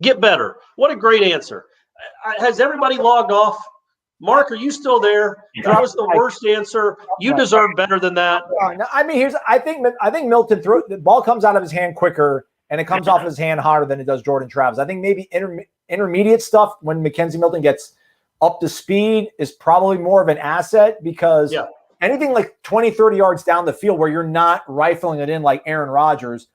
get better. What a great answer. Has everybody logged off? Mark, are you still there? That was the worst answer. You deserve better than that. I mean, I think Milton the ball comes out of his hand quicker and it comes off his hand harder than it does Jordan Travis. I think maybe intermediate stuff when McKenzie Milton gets up to speed is probably more of an asset, because anything like 20, 30 yards down the field where you're not rifling it in like Aaron Rodgers,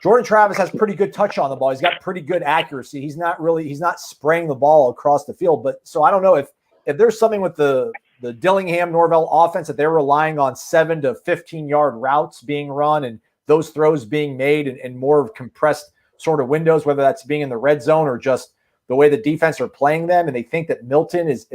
Jordan Travis has pretty good touch on the ball. He's got pretty good accuracy. He's not spraying the ball across the field. But so I don't know if there's something with the Dillingham Norvell offense that they're relying on 7 to 15 yard routes being run and those throws being made in more compressed sort of windows, whether that's being in the red zone or just the way the defense are playing them. And they think that Milton is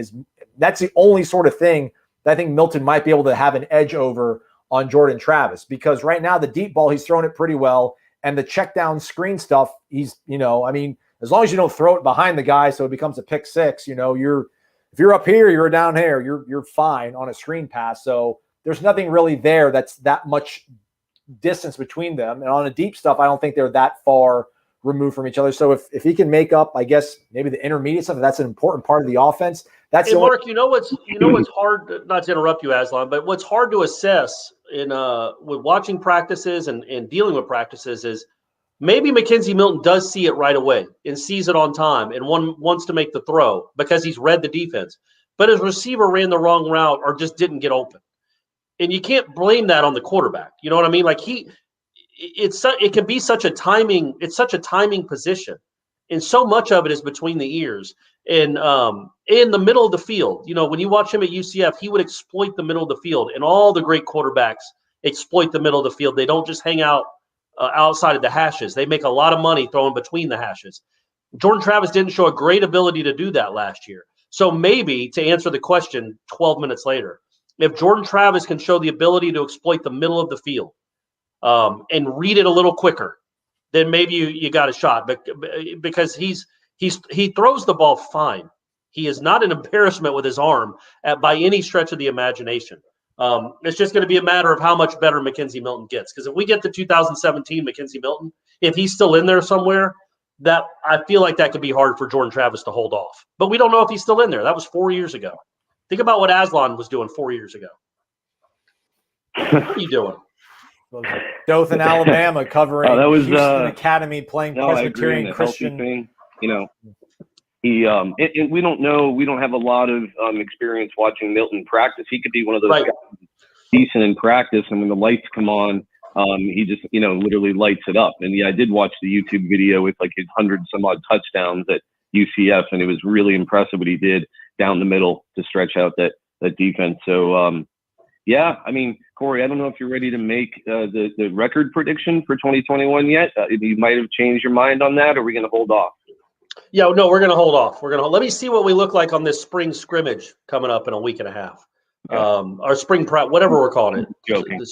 that's the only sort of thing that I think Milton might be able to have an edge over on Jordan Travis, because right now the deep ball, he's throwing it pretty well. And the check down screen stuff, he's, as long as you don't throw it behind the guy so it becomes a pick six, if you're up here, you're down here, you're fine on a screen pass. So there's nothing really there that's that much distance between them. And on a deep stuff, I don't think they're that far removed from each other. So if he can make up, I guess, maybe the intermediate stuff, that's an important part of the offense. That's Mark, what's hard, not to interrupt you, Aslan, but what's hard to assess with watching practices and dealing with practices is maybe McKenzie Milton does see it right away and sees it on time and wants to make the throw because he's read the defense, but his receiver ran the wrong route or just didn't get open. And you can't blame that on the quarterback. You know what I mean? Like it can be such a timing. It's such a timing position, and so much of it is between the ears and in the middle of the field. When you watch him at UCF, he would exploit the middle of the field, and all the great quarterbacks exploit the middle of the field. They don't just hang out outside of the hashes. They make a lot of money throwing between the hashes. Jordan Travis didn't show a great ability to do that last year. So maybe, to answer the question 12 minutes later, if Jordan Travis can show the ability to exploit the middle of the field and read it a little quicker, then maybe you got a shot. But because he throws the ball fine. He is not an embarrassment with his arm by any stretch of the imagination. It's just going to be a matter of how much better McKenzie Milton gets. Because if we get the 2017 McKenzie Milton, if he's still in there somewhere, that I feel like that could be hard for Jordan Travis to hold off. But we don't know if he's still in there. That was 4 years ago. Think about what Aslan was doing 4 years ago. What are you doing? Dothan, Alabama, covering that was Houston Academy, playing Presbyterian Christian. Thing, he and we don't know. We don't have a lot of experience watching Milton practice. He could be one of those guys decent in practice, and when the lights come on, he just literally lights it up. And I did watch the YouTube video with like his 100 some odd touchdowns at UCF, and it was really impressive what he did down the middle to stretch out that defense. So Corey, I don't know if you're ready to make the record prediction for 2021 yet. You might have changed your mind on that, or are we going to hold off? Yeah, no, we're going to hold off. Let me see what we look like on this spring scrimmage coming up in a week and a half. Okay. Our spring prep, whatever we're calling it. Joking.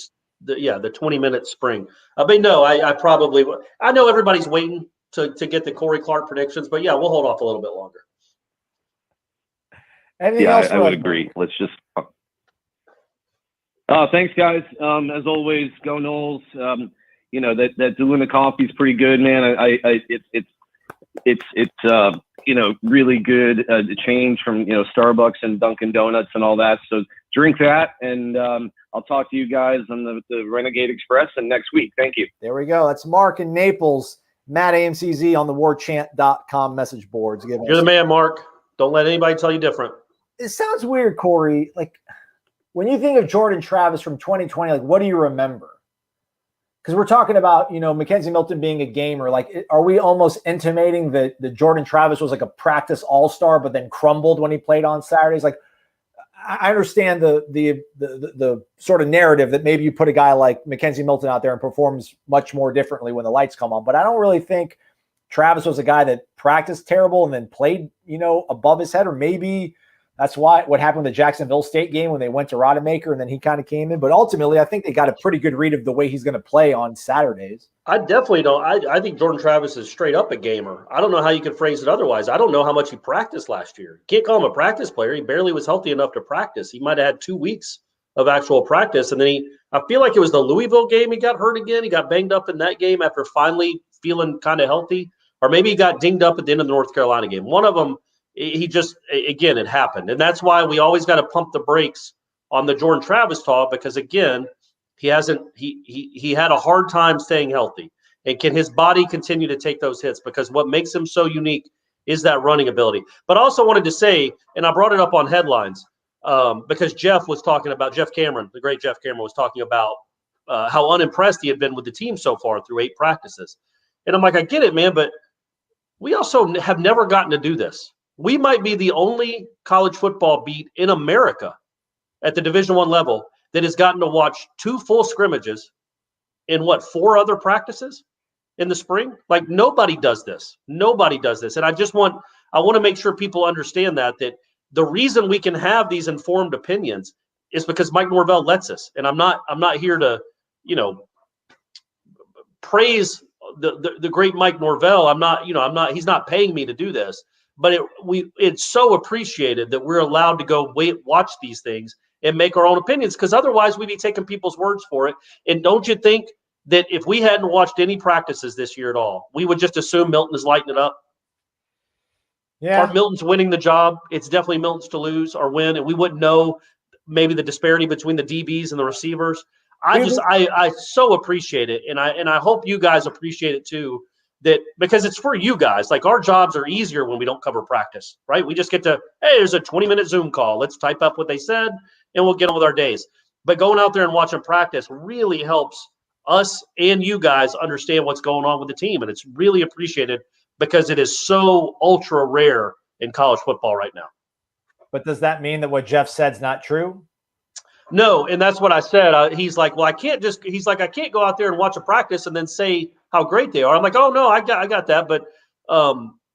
The 20-minute spring. But no, I probably – I know everybody's waiting to get the Corey Clark predictions, but yeah, we'll hold off a little bit longer. Anything else? I would agree. Let's just thanks, guys. As always, go Noles. That DeLuna coffee is pretty good, man. It's really good to change from Starbucks and Dunkin' Donuts and all that. So drink that, and I'll talk to you guys on the Renegade Express and next week. Thank you. There we go. That's Mark in Naples. Matt AMCZ on the warchant.com message boards. You're the man, Mark. Don't let anybody tell you different. It sounds weird, Corey. Like, when you think of Jordan Travis from 2020, like, what do you remember? Because we're talking about, Mackenzie Milton being a gamer. Like, are we almost intimating that Jordan Travis was like a practice all-star, but then crumbled when he played on Saturdays? Like, I understand the sort of narrative that maybe you put a guy like Mackenzie Milton out there and performs much more differently when the lights come on. But I don't really think Travis was a guy that practiced terrible and then played, above his head, or maybe that's what happened with the Jacksonville State game when they went to Rodemaker and then he kind of came in. But ultimately, I think they got a pretty good read of the way he's going to play on Saturdays. I definitely don't. I think Jordan Travis is straight up a gamer. I don't know how you could phrase it otherwise. I don't know how much he practiced last year. You can't call him a practice player. He barely was healthy enough to practice. He might have had 2 weeks of actual practice. And then I feel like it was the Louisville game he got hurt again. He got banged up in that game after finally feeling kind of healthy. Or maybe he got dinged up at the end of the North Carolina game. One of them, it happened. And that's why we always got to pump the brakes on the Jordan Travis talk, because again, he had a hard time staying healthy. And can his body continue to take those hits? Because what makes him so unique is that running ability. But I also wanted to say, and I brought it up on headlines, because Jeff Cameron, the great Jeff Cameron, was talking about how unimpressed he had been with the team so far through 8 practices. And I'm like, I get it, man, but we also have never gotten to do this. We might be the only college football beat in America at the Division I level that has gotten to watch 2 full scrimmages in 4 other practices in the spring. Like, nobody does this. And I want to make sure people understand that the reason we can have these informed opinions is because Mike Norvell lets us. And I'm not here to, praise the great Mike Norvell. He's not paying me to do this. But it's so appreciated that we're allowed to go watch these things and make our own opinions, because otherwise we'd be taking people's words for it. And don't you think that if we hadn't watched any practices this year at all, we would just assume Milton is lighting it up? Yeah. Or Milton's winning the job. It's definitely Milton's to lose or win, and we wouldn't know maybe the disparity between the DBs and the receivers. I so appreciate it, and I hope you guys appreciate it too. That because it's for you guys. Like, our jobs are easier when we don't cover practice, right? We just get to, hey, there's a 20-minute Zoom call. Let's type up what they said, and we'll get on with our days. But going out there and watching practice really helps us and you guys understand what's going on with the team, and it's really appreciated because it is so ultra rare in college football right now. But does that mean that what Jeff said is not true? No, and that's what I said. He's like, well, I can't go out there and watch a practice and then say how great they are. I'm like, oh no, I got that. But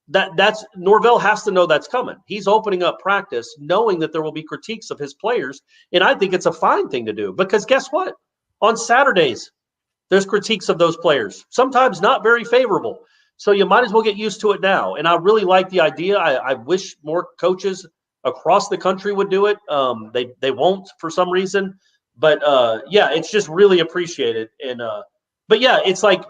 that's Norvell has to know that's coming. He's opening up practice knowing that there will be critiques of his players. And I think it's a fine thing to do, because guess what? On Saturdays, there's critiques of those players, sometimes not very favorable. So you might as well get used to it now. And I really like the idea. I wish more coaches across the country would do it. They won't for some reason, but yeah, it's just really appreciated. And but yeah, it's like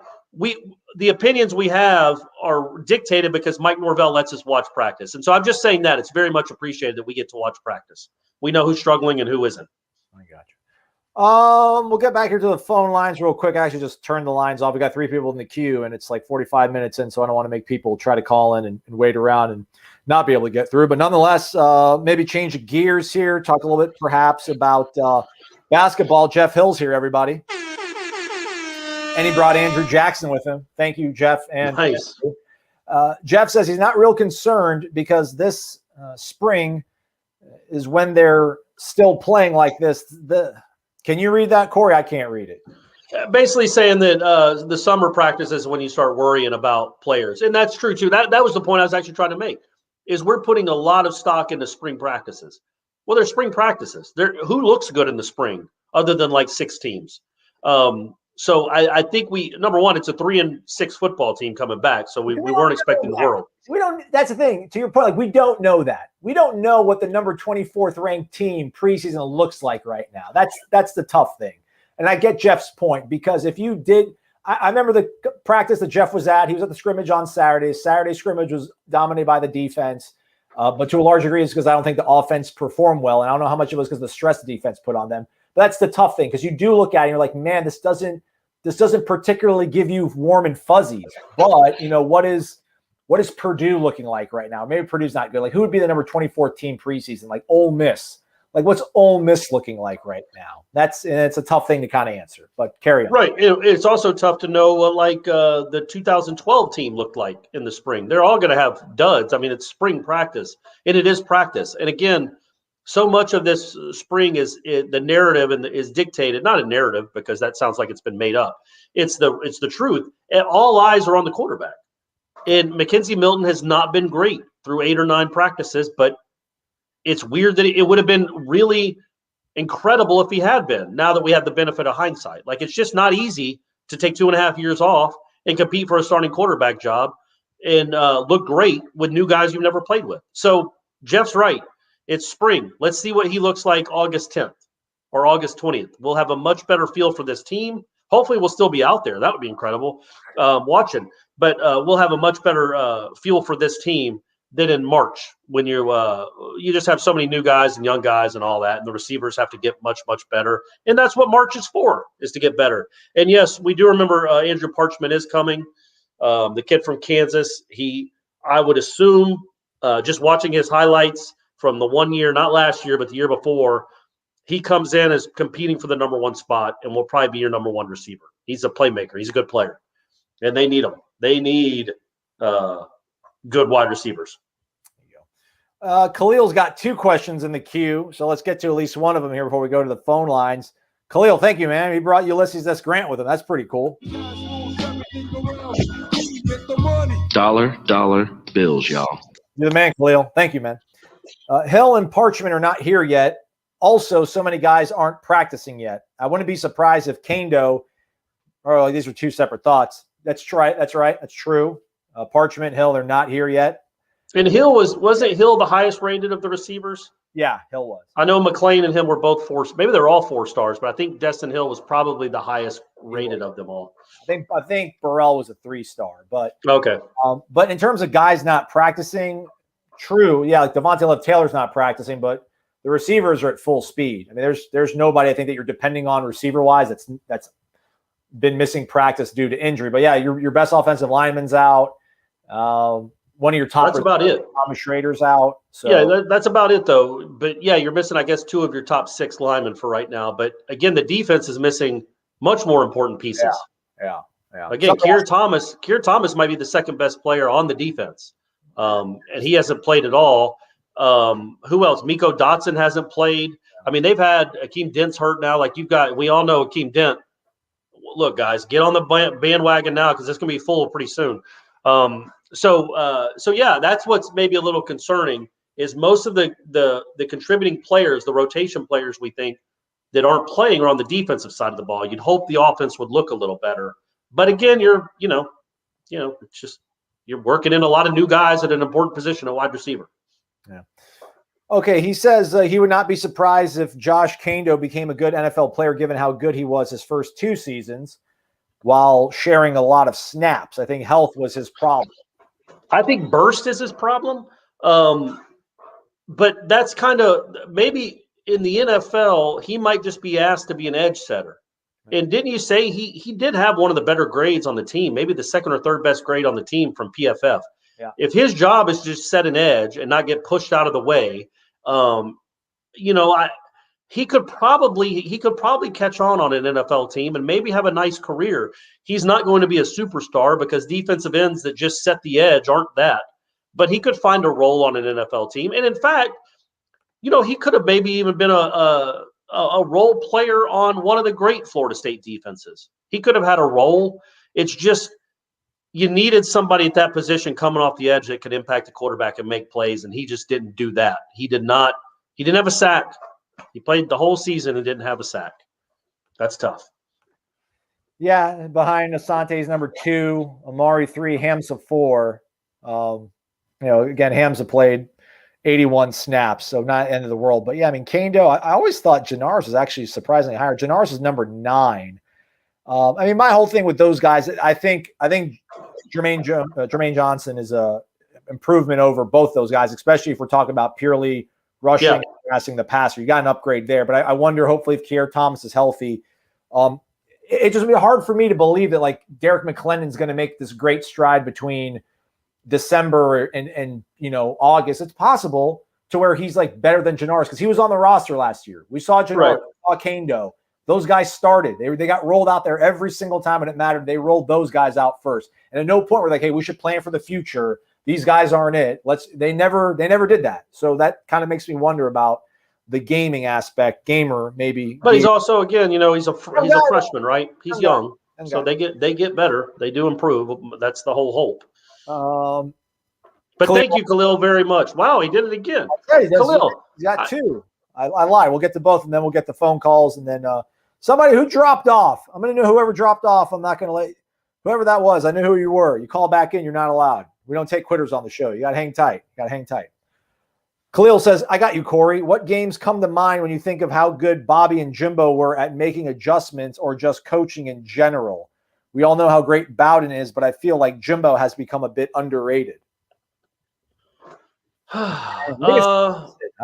the opinions we have are dictated because Mike Norvell lets us watch practice. And so I'm just saying that it's very much appreciated that we get to watch practice. We know who's struggling and who isn't. I got you. We'll get back here to the phone lines real quick. I actually just turned the lines off. We got 3 people in the queue, and it's like 45 minutes in, so I don't want to make people try to call in and wait around and not be able to get through. But nonetheless, maybe change of gears here, talk a little bit perhaps about basketball. Jeff Hill's here, everybody. And he brought Andrew Jackson with him. Thank you, Jeff. And nice. Jeff says he's not real concerned because this spring is when they're still playing like this. Can you read that, Corey? I can't read it. Basically saying that the summer practice is when you start worrying about players. And that's true, too. That was the point I was actually trying to make, is we're putting a lot of stock into spring practices. Well, they're spring practices. Who looks good in the spring other than like 6 teams? So I think number one, it's a 3-6 football team coming back. So we weren't expecting the world. We don't. That's the thing. To your point, like we don't know that. We don't know what the number 24th ranked team preseason looks like right now. That's the tough thing. And I get Jeff's point, because if you did, I remember the practice that Jeff was at. He was at the scrimmage on Saturday. Saturday scrimmage was dominated by the defense, but to a large degree, it's because I don't think the offense performed well, and I don't know how much it was because of the stress the defense put on them. But that's the tough thing, because you do look at it and you're like, man, this doesn't particularly give you warm and fuzzies. But what is Purdue looking like right now? Maybe Purdue's not good. Like, who would be the number 24 team preseason? Like Ole Miss. Like, what's Ole Miss looking like right now? It's a tough thing to kind of answer, but carry on. Right. It's also tough to know what the 2012 team looked like in the spring. They're all going to have duds. I mean, it's spring practice, and it is practice. And again, so much of this spring the narrative and is dictated, not a narrative because that sounds like it's been made up. It's the truth. And all eyes are on the quarterback. And Mackenzie Milton has not been great through 8 or 9 practices, but it's weird that it would have been really incredible if he had been, now that we have the benefit of hindsight. Like, it's just not easy to take 2.5 years off and compete for a starting quarterback job and look great with new guys you've never played with. So Jeff's right. It's spring. Let's see what he looks like August 10th or August 20th. We'll have a much better feel for this team. Hopefully we'll still be out there. That would be incredible watching. But we'll have a much better feel for this team than in March, when you just have so many new guys and young guys and all that, and the receivers have to get much, much better. And that's what March is for, is to get better. And yes, we do remember Andrew Parchment is coming, the kid from Kansas. I would assume, just watching his highlights from the 1 year, not last year, but the year before, he comes in as competing for the number 1 spot and will probably be your number 1 receiver. He's a playmaker. He's a good player. And they need him. They need good wide receivers. Khalil's got 2 questions in the queue, so let's get to at least one of them here before we go to the phone lines. Khalil, thank you, man. He brought Ulysses S. Grant with him. That's pretty cool. Dollar bills, y'all. You're the man, Khalil. Thank you, man. Hill and Parchment are not here yet. Also, so many guys aren't practicing yet. I wouldn't be surprised if Kando – oh, these are 2 separate thoughts. That's right. That's true. Parchment, Hill, they're not here yet. And Hill wasn't Hill the highest rated of the receivers? Yeah, Hill was. I know McLean and him were both 4. Maybe they're all 4 stars, but I think Destin Hill was probably the highest rated of them all. I think Burrell was a 3-star, but okay. But in terms of guys not practicing, true. Yeah, like Devontae Love Taylor's not practicing, but the receivers are at full speed. I mean, there's nobody I think that you're depending on receiver wise that's been missing practice due to injury. But yeah, your best offensive lineman's out. One of your top. That's about it. Thomas Schrader's out. So yeah, that's about it though. But yeah, you're missing, I guess, 2 of your top 6 linemen for right now. But again, the defense is missing much more important pieces. Yeah. Again, Keir Thomas might be the second best player on the defense, and he hasn't played at all. Who else? Miko Dotson hasn't played. I mean, they've had Akeem Dent's hurt now. Like we all know Akeem Dent. Look, guys, get on the bandwagon now because it's going to be full pretty soon. So yeah, that's what's maybe a little concerning is most of the contributing players, the rotation players we think that aren't playing are on the defensive side of the ball. You'd hope the offense would look a little better. But again, it's just you're working in a lot of new guys at an important position at wide receiver. Yeah. Okay, he says he would not be surprised if Josh Kando became a good NFL player given how good he was his first 2 seasons while sharing a lot of snaps. I think health was his problem. I think burst is his problem. But that's kind of maybe in the NFL, he might just be asked to be an edge setter. And didn't you say he did have one of the better grades on the team, maybe the 2nd or 3rd best grade on the team from PFF. Yeah. If his job is to just set an edge and not get pushed out of the way, he could probably catch on an NFL team and maybe have a nice career. He's not going to be a superstar because defensive ends that just set the edge aren't that. But he could find a role on an NFL team. And in fact, he could have maybe even been a role player on one of the great Florida State defenses. He could have had a role. It's just you needed somebody at that position coming off the edge that could impact the quarterback and make plays, and he just didn't do that. He didn't have a sack. He played the whole season and didn't have a sack. That's tough. Yeah, behind Asante's number 2, Amari 3, Hamza 4. Again, Hamza played 81 snaps, so not end of the world. But yeah, I mean, Kando, I always thought Jannars was actually surprisingly higher. Jannars is number 9. I mean, my whole thing with those guys, I think Jermaine Johnson is a improvement over both those guys, especially if we're talking about purely rushing and passing the passer. You got an upgrade there, but I wonder, hopefully, if Keir Thomas is healthy, it just be hard for me to believe that like Derek McClendon's going to make this great stride between December and August. It's possible to where he's like better than Jannars because he was on the roster last year. We saw Jannars, we saw Kando. Those guys started. They got rolled out there every single time when it mattered. They rolled those guys out first. And at no point were like, hey, we should plan for the future. These guys aren't it. They never did that. So that kind of makes me wonder about the gaming aspect. Gamer maybe. But he's also, again, he's a freshman, right? He's young. So they get better. They do improve. That's the whole hope. But Khalil, thank you, Khalil, very much. Wow, he did it again. Yeah, Khalil. He's got 2. I lied. We'll get to both, and then we'll get the phone calls, and then somebody who dropped off. I'm going to know whoever dropped off. I'm not going to let whoever that was. I knew who you were. You call back in, you're not allowed. We don't take quitters on the show. You got to hang tight. Khalil says, I got you, Corey. What games come to mind when you think of how good Bobby and Jimbo were at making adjustments or just coaching in general? We all know how great Bowden is, but I feel like Jimbo has become a bit underrated. I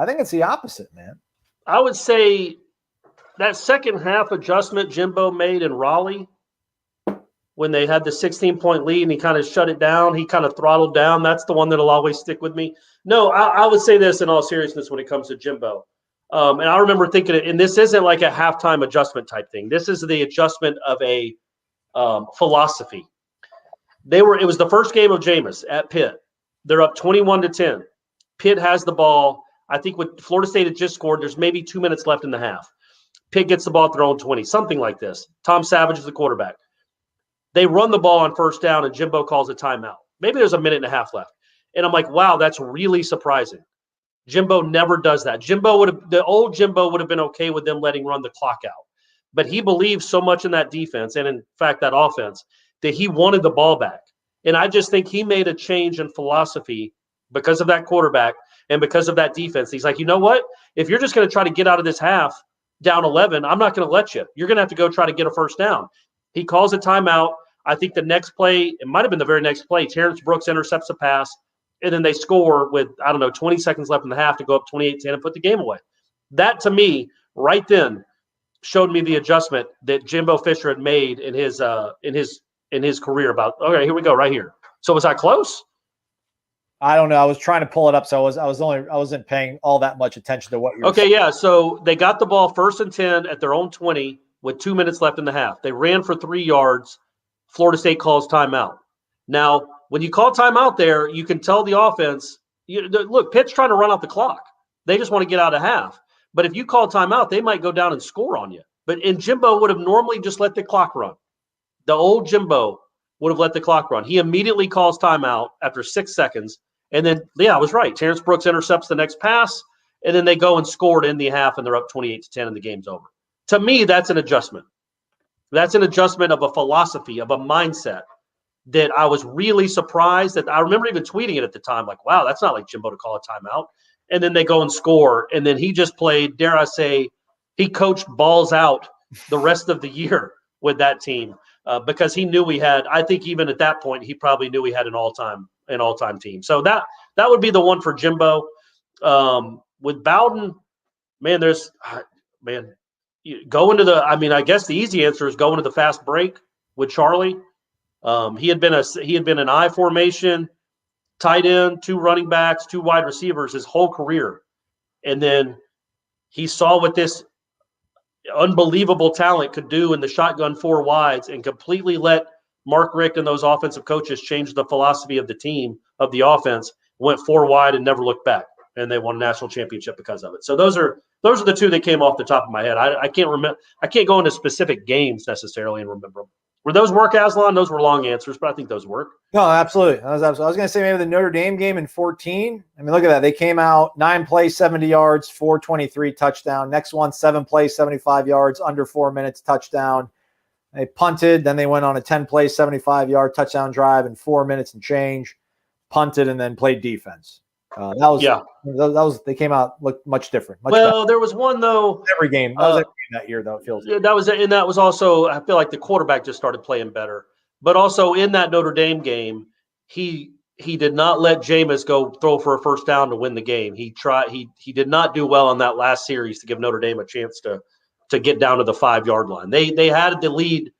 think it's the opposite, man. I would say that second half adjustment Jimbo made in Raleigh when they had the 16-point lead and he kind of shut it down, he kind of throttled down. That's the one that'll always stick with me. No, I would say this in all seriousness when it comes to Jimbo. And I remember thinking, and this isn't like a halftime adjustment type thing. This is the adjustment of a philosophy. It was the first game of Jameis at Pitt. They're up 21-10. Pitt has the ball. I think with Florida State had just scored, there's maybe 2 minutes left in the half. Pitt gets the ball at their own 20, something like this. Tom Savage is the quarterback. They run the ball on first down, and Jimbo calls a timeout. Maybe there's a minute and a half left. And I'm like, wow, that's really surprising. Jimbo never does that. The old Jimbo would have been okay with them letting run the clock out. But he believed so much in that defense, and in fact that offense, that he wanted the ball back. And I just think he made a change in philosophy because of that quarterback and because of that defense. He's like, you know what? If you're just going to try to get out of this half down 11, I'm not going to let you. You're going to have to go try to get a first down. He calls a timeout. I think the next play, it might have been the very next play, Terrence Brooks intercepts a pass, and then they score with, 20 seconds left in the half to go up 28-10 and put the game away. That, to me, right then, showed me the adjustment that Jimbo Fisher had made in his career about, okay, here we go, right here. So was I close? I don't know. I was trying to pull it up, so I wasn't paying all that much attention to what you were saying. Yeah. So they got the ball 1st and 10 at their own 20 with 2 minutes left in the half. They ran for 3 yards. Florida State calls timeout. Now, when you call timeout there, you can tell the offense, look, Pitt's trying to run out the clock. They just want to get out of half. But if you call timeout, they might go down and score on you. And Jimbo would have normally just let the clock run. The old Jimbo would have let the clock run. He immediately calls timeout after 6 seconds. And then, I was right. Terrence Brooks intercepts the next pass, and then they go and score in the half, and they're up 28-10, and the game's over. To me, that's an adjustment. That's an adjustment of a philosophy, of a mindset that I was really surprised that. I remember even tweeting it at the time, like, wow, that's not like Jimbo to call a timeout. And then they go and score, and then he just played, dare I say, he coached balls out the rest of the year with that team because he knew I think even at that point, he probably knew he had an all-time team. So that would be the one for Jimbo. With Bowden, go into I guess the easy answer is go into the fast break with Charlie. He had been an I formation, tight end, 2 running backs, 2 wide receivers his whole career. And then he saw what this unbelievable talent could do in the shotgun 4 wides and completely let Mark Richt and those offensive coaches changed the philosophy of the team, of the offense, went 4 wide and never looked back. And they won a national championship because of it. So those are Those are the two that came off the top of my head. I can't remember. I can't go into specific games necessarily and remember them. Were those work, Aslan? Those were long answers, but I think those work. No, absolutely. I was going to say maybe the Notre Dame game in 14. I mean, look at that. They came out 9 plays, 70 yards, 423 touchdown. Next one, 7 plays, 75 yards, under 4 minutes, touchdown. They punted. Then they went on a 10 play, 75-yard touchdown drive in 4 minutes and change. Punted and then played defense. That was they came out looked much different. Much better. There was one though. Every game. That was every game that year, though. It feels. That was also. I feel like the quarterback just started playing better. But also in that Notre Dame game, he did not let Jameis go throw for a first down to win the game. He tried. He did not do well on that last series to give Notre Dame a chance to get down to the 5-yard line. They had the lead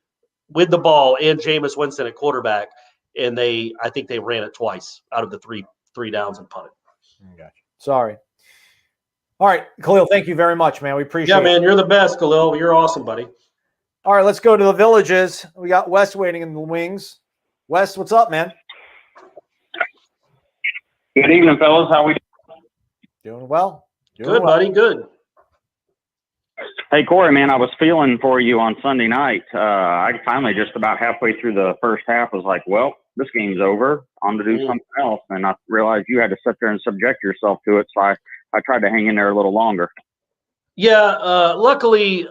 with the ball and Jameis Winston at quarterback, and I think they ran it twice out of the three downs and punted. Gotcha. Sorry. All right, Khalil, thank you very much, man. We appreciate it. Yeah, man, you're the best, Khalil. You're awesome, buddy. All right, let's go to the villages. We got Wes waiting in the wings. Wes, what's up, man? Good evening, fellas. How we doing? Well. Good, buddy. Good. Hey, Corey, man, I was feeling for you on Sunday night. I finally just about halfway through the first half was like, well, this game's over. On to do something else. And I realized you had to sit there and subject yourself to it. So I tried to hang in there a little longer. Yeah, luckily,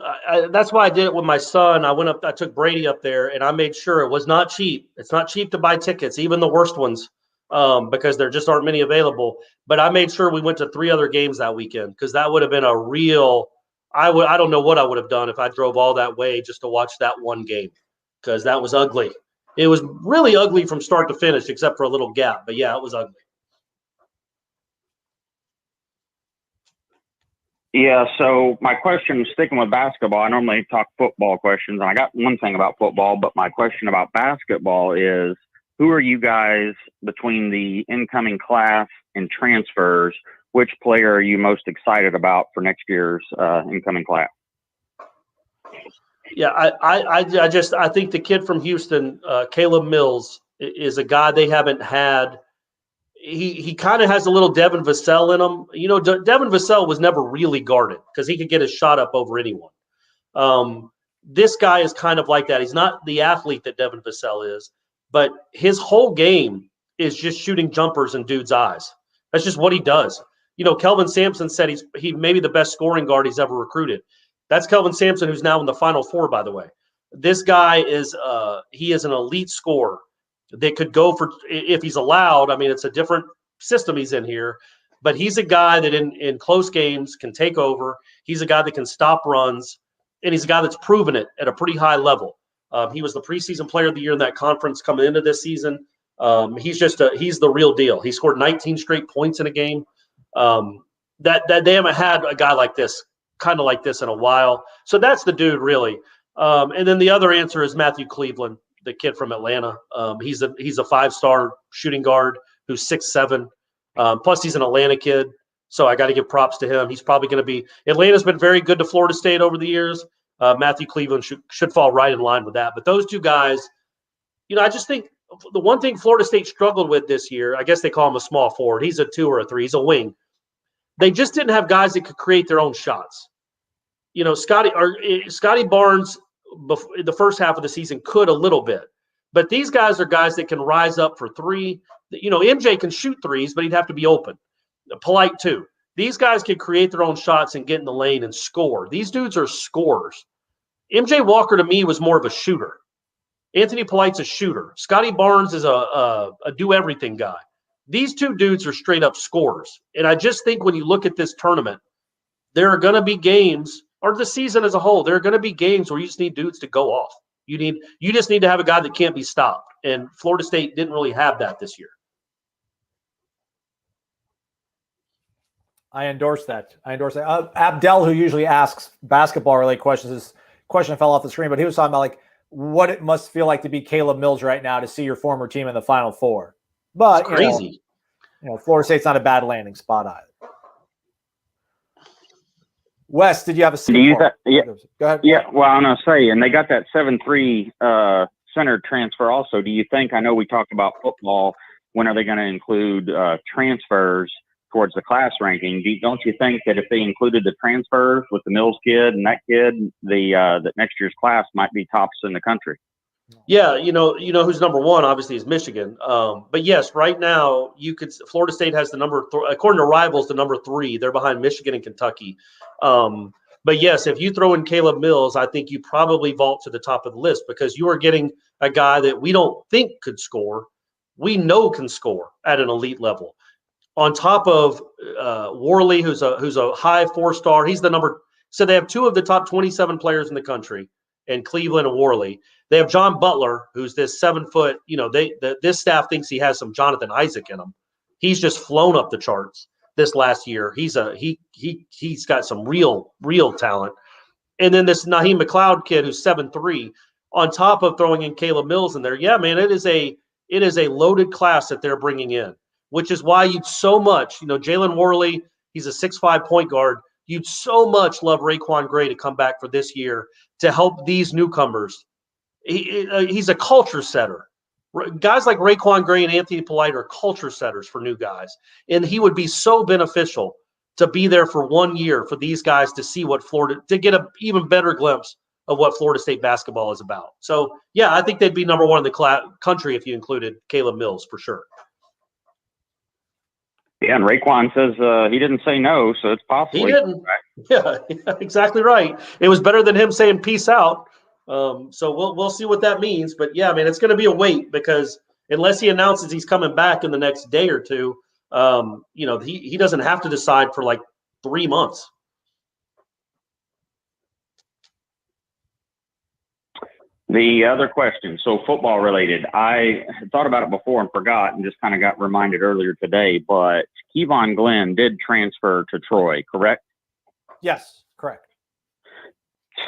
that's why I did it with my son. I took Brady up there, and I made sure it was not cheap. It's not cheap to buy tickets, even the worst ones, because there just aren't many available. But I made sure we went to 3 other games that weekend, because that would have been a real – I don't know what I would have done if I drove all that way just to watch that one game, because that was ugly. It was really ugly from start to finish, except for a little gap. But, yeah, it was ugly. Yeah, so my question, sticking with basketball, I normally talk football questions, and I got one thing about football, but my question about basketball is, who are you guys between the incoming class and transfers? Which player are you most excited about for next year's incoming class? Yeah, I think the kid from Houston, Caleb Mills, is a guy they haven't had. He kind of has a little Devin Vassell in him. You know, Devin Vassell was never really guarded because he could get his shot up over anyone. This guy is kind of like that. He's not the athlete that Devin Vassell is, but his whole game is just shooting jumpers in dudes' eyes. That's just what he does. You know, Kelvin Sampson said he may be the best scoring guard he's ever recruited. That's Kelvin Sampson, who's now in the Final Four, by the way. This guy is he is an elite scorer. They could go for, if he's allowed, I mean, it's a different system he's in here, but he's a guy that in close games can take over. He's a guy that can stop runs, and he's a guy that's proven it at a pretty high level. He was the preseason player of the year in that conference coming into this season. He's the real deal. He scored 19 straight points in a game. That they haven't had a guy like this, kind of like this in a while. So that's the dude, really. And then the other answer is Matthew Cleveland, the kid from Atlanta. He's a 5-star shooting guard who's 6'7". Plus he's an Atlanta kid. So I got to give props to him. He's probably going to be – Atlanta's been very good to Florida State over the years. Matthew Cleveland should fall right in line with that. But those two guys, you know, I just think the one thing Florida State struggled with this year, I guess they call him a small forward. He's a 2 or a 3. He's a wing. They just didn't have guys that could create their own shots. You know, Scotty Barnes – the first half of the season could a little bit, but these guys are guys that can rise up for 3. You know, MJ can shoot 3s, but he'd have to be open. Polite too. These guys can create their own shots and get in the lane and score. These dudes are scorers. MJ Walker to me was more of a shooter. Anthony Polite's a shooter. Scotty Barnes is a do everything guy. These two dudes are straight up scorers. And I just think when you look at this tournament, there are going to be games, or the season as a whole, there are going to be games where you just need dudes to go off. You just need to have a guy that can't be stopped. And Florida State didn't really have that this year. I endorse that. Abdel, who usually asks basketball-related questions, this question fell off the screen, but he was talking about like what it must feel like to be Caleb Mills right now to see your former team in the Final Four. But it's crazy. You know, Florida State's not a bad landing spot either. Wes, did you have a yeah, Go ahead. Yeah, well, I'm going to say, and they got that 7-3 center transfer also. Do you think, I know we talked about football, when are they going to include transfers? towards the class ranking. Don't you think that if they included the transfers with the Mills kid and that kid, that next year's class might be tops in the country? Yeah, you know who's number one obviously is Michigan. But yes, right now Florida State has the number according to Rivals, the number 3. They're behind Michigan and Kentucky. But yes, if you throw in Caleb Mills, I think you probably vault to the top of the list because you are getting a guy that we don't think could score, we know can score at an elite level. On top of Worley, who's a high 4-star, he's the number. So they have 2 of the top 27 players in the country, in Cleveland and Worley. They have John Butler, who's this 7-foot. This staff thinks he has some Jonathan Isaac in him. He's just flown up the charts this last year. He's got some real talent. And then this Naheem McLeod kid who's 7'3", on top of throwing in Caleb Mills in there. Yeah, man, it is a loaded class that they're bringing in, which is why you'd so much, Jalen Worley, he's a 6'5" point guard. You'd so much love Raekwon Gray to come back for this year to help these newcomers. He's a culture setter. Guys like Raekwon Gray and Anthony Polite are culture setters for new guys. And he would be so beneficial to be there for 1 year for these guys to see to get an even better glimpse of what Florida State basketball is about. So, yeah, I think they'd be number 1 in the country if you included Caleb Mills for sure. Yeah, and Raekwon says he didn't say no, so it's possible. He didn't. Right? Yeah, exactly right. It was better than him saying peace out. So we'll see what that means. But, yeah, I mean, it's going to be a wait because unless he announces he's coming back in the next day or two, he doesn't have to decide for like 3 months. The other question, so football related, I had thought about it before and forgot and just kind of got reminded earlier today, but Kevon Glenn did transfer to Troy, correct? Yes, correct.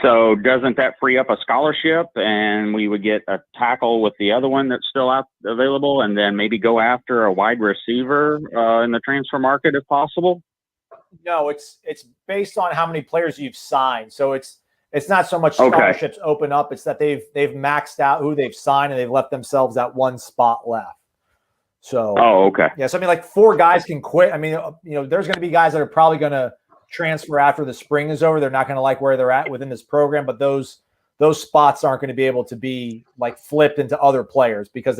So doesn't that free up a scholarship and we would get a tackle with the other one that's still out available and then maybe go after a wide receiver in the transfer market if possible? No, it's based on how many players you've signed. So it's not so much scholarships open up. It's that they've maxed out who they've signed and they've left themselves that one spot left. So, yeah. So I mean, like 4 guys can quit. I mean, there's going to be guys that are probably going to transfer after the spring is over. They're not going to like where they're at within this program, but those spots aren't going to be able to be like flipped into other players because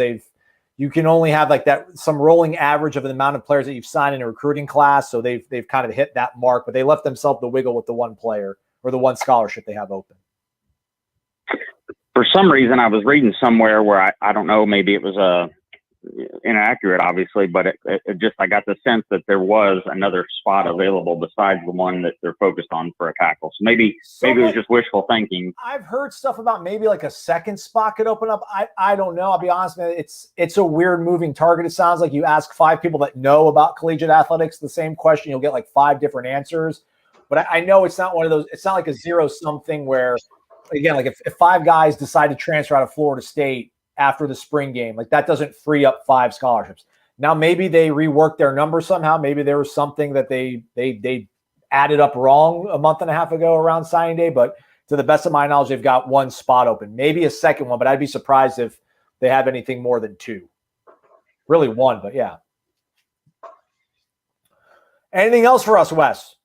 you can only have like that some rolling average of the amount of players that you've signed in a recruiting class. So they've kind of hit that mark, but they left themselves the wiggle with the one player or the one scholarship they have open. For some reason, I was reading somewhere where I don't know, maybe it was inaccurate, obviously, but it just, I got the sense that there was another spot available besides the one that they're focused on for a tackle. So maybe it was just wishful thinking. I've heard stuff about maybe like a second spot could open up. I don't know. I'll be honest, man. It's a weird moving target. It sounds like you ask 5 people that know about collegiate athletics the same question, you'll get like 5 different answers. But I know it's not one of those. It's not like a zero-sum thing where, again, like if 5 guys decide to transfer out of Florida State after the spring game, like that doesn't free up 5 scholarships. Now maybe they reworked their number somehow. Maybe there was something that they added up wrong a month and a half ago around signing day. But to the best of my knowledge, they've got 1 spot open, maybe a second one. But I'd be surprised if they have anything more than 2. Really 1, but yeah. Anything else for us, Wes?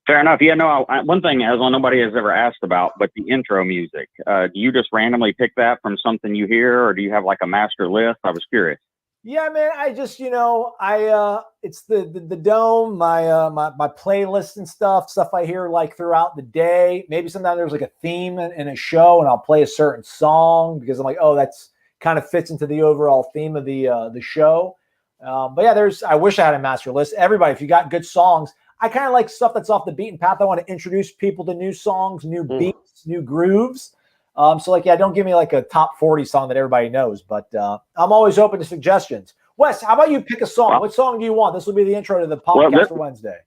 Fair enough. Yeah, no, one thing as well, nobody has ever asked about, but the intro music. Do you just randomly pick that from something you hear, or do you have like a master list? I was curious. Yeah, man. I just, it's the dome, my playlist and stuff I hear like throughout the day. Maybe sometimes there's like a theme in a show, and I'll play a certain song because I'm like, oh, that's kind of fits into the overall theme of the show. But yeah, I wish I had a master list. Everybody, if you got good songs. I kind of like stuff that's off the beaten path. I want to introduce people to new songs, new beats, new grooves. So like, yeah, don't give me like a top 40 song that everybody knows, but I'm always open to suggestions. Wes, how about you pick a song? What song do you want? This will be the intro to the podcast for Wednesday.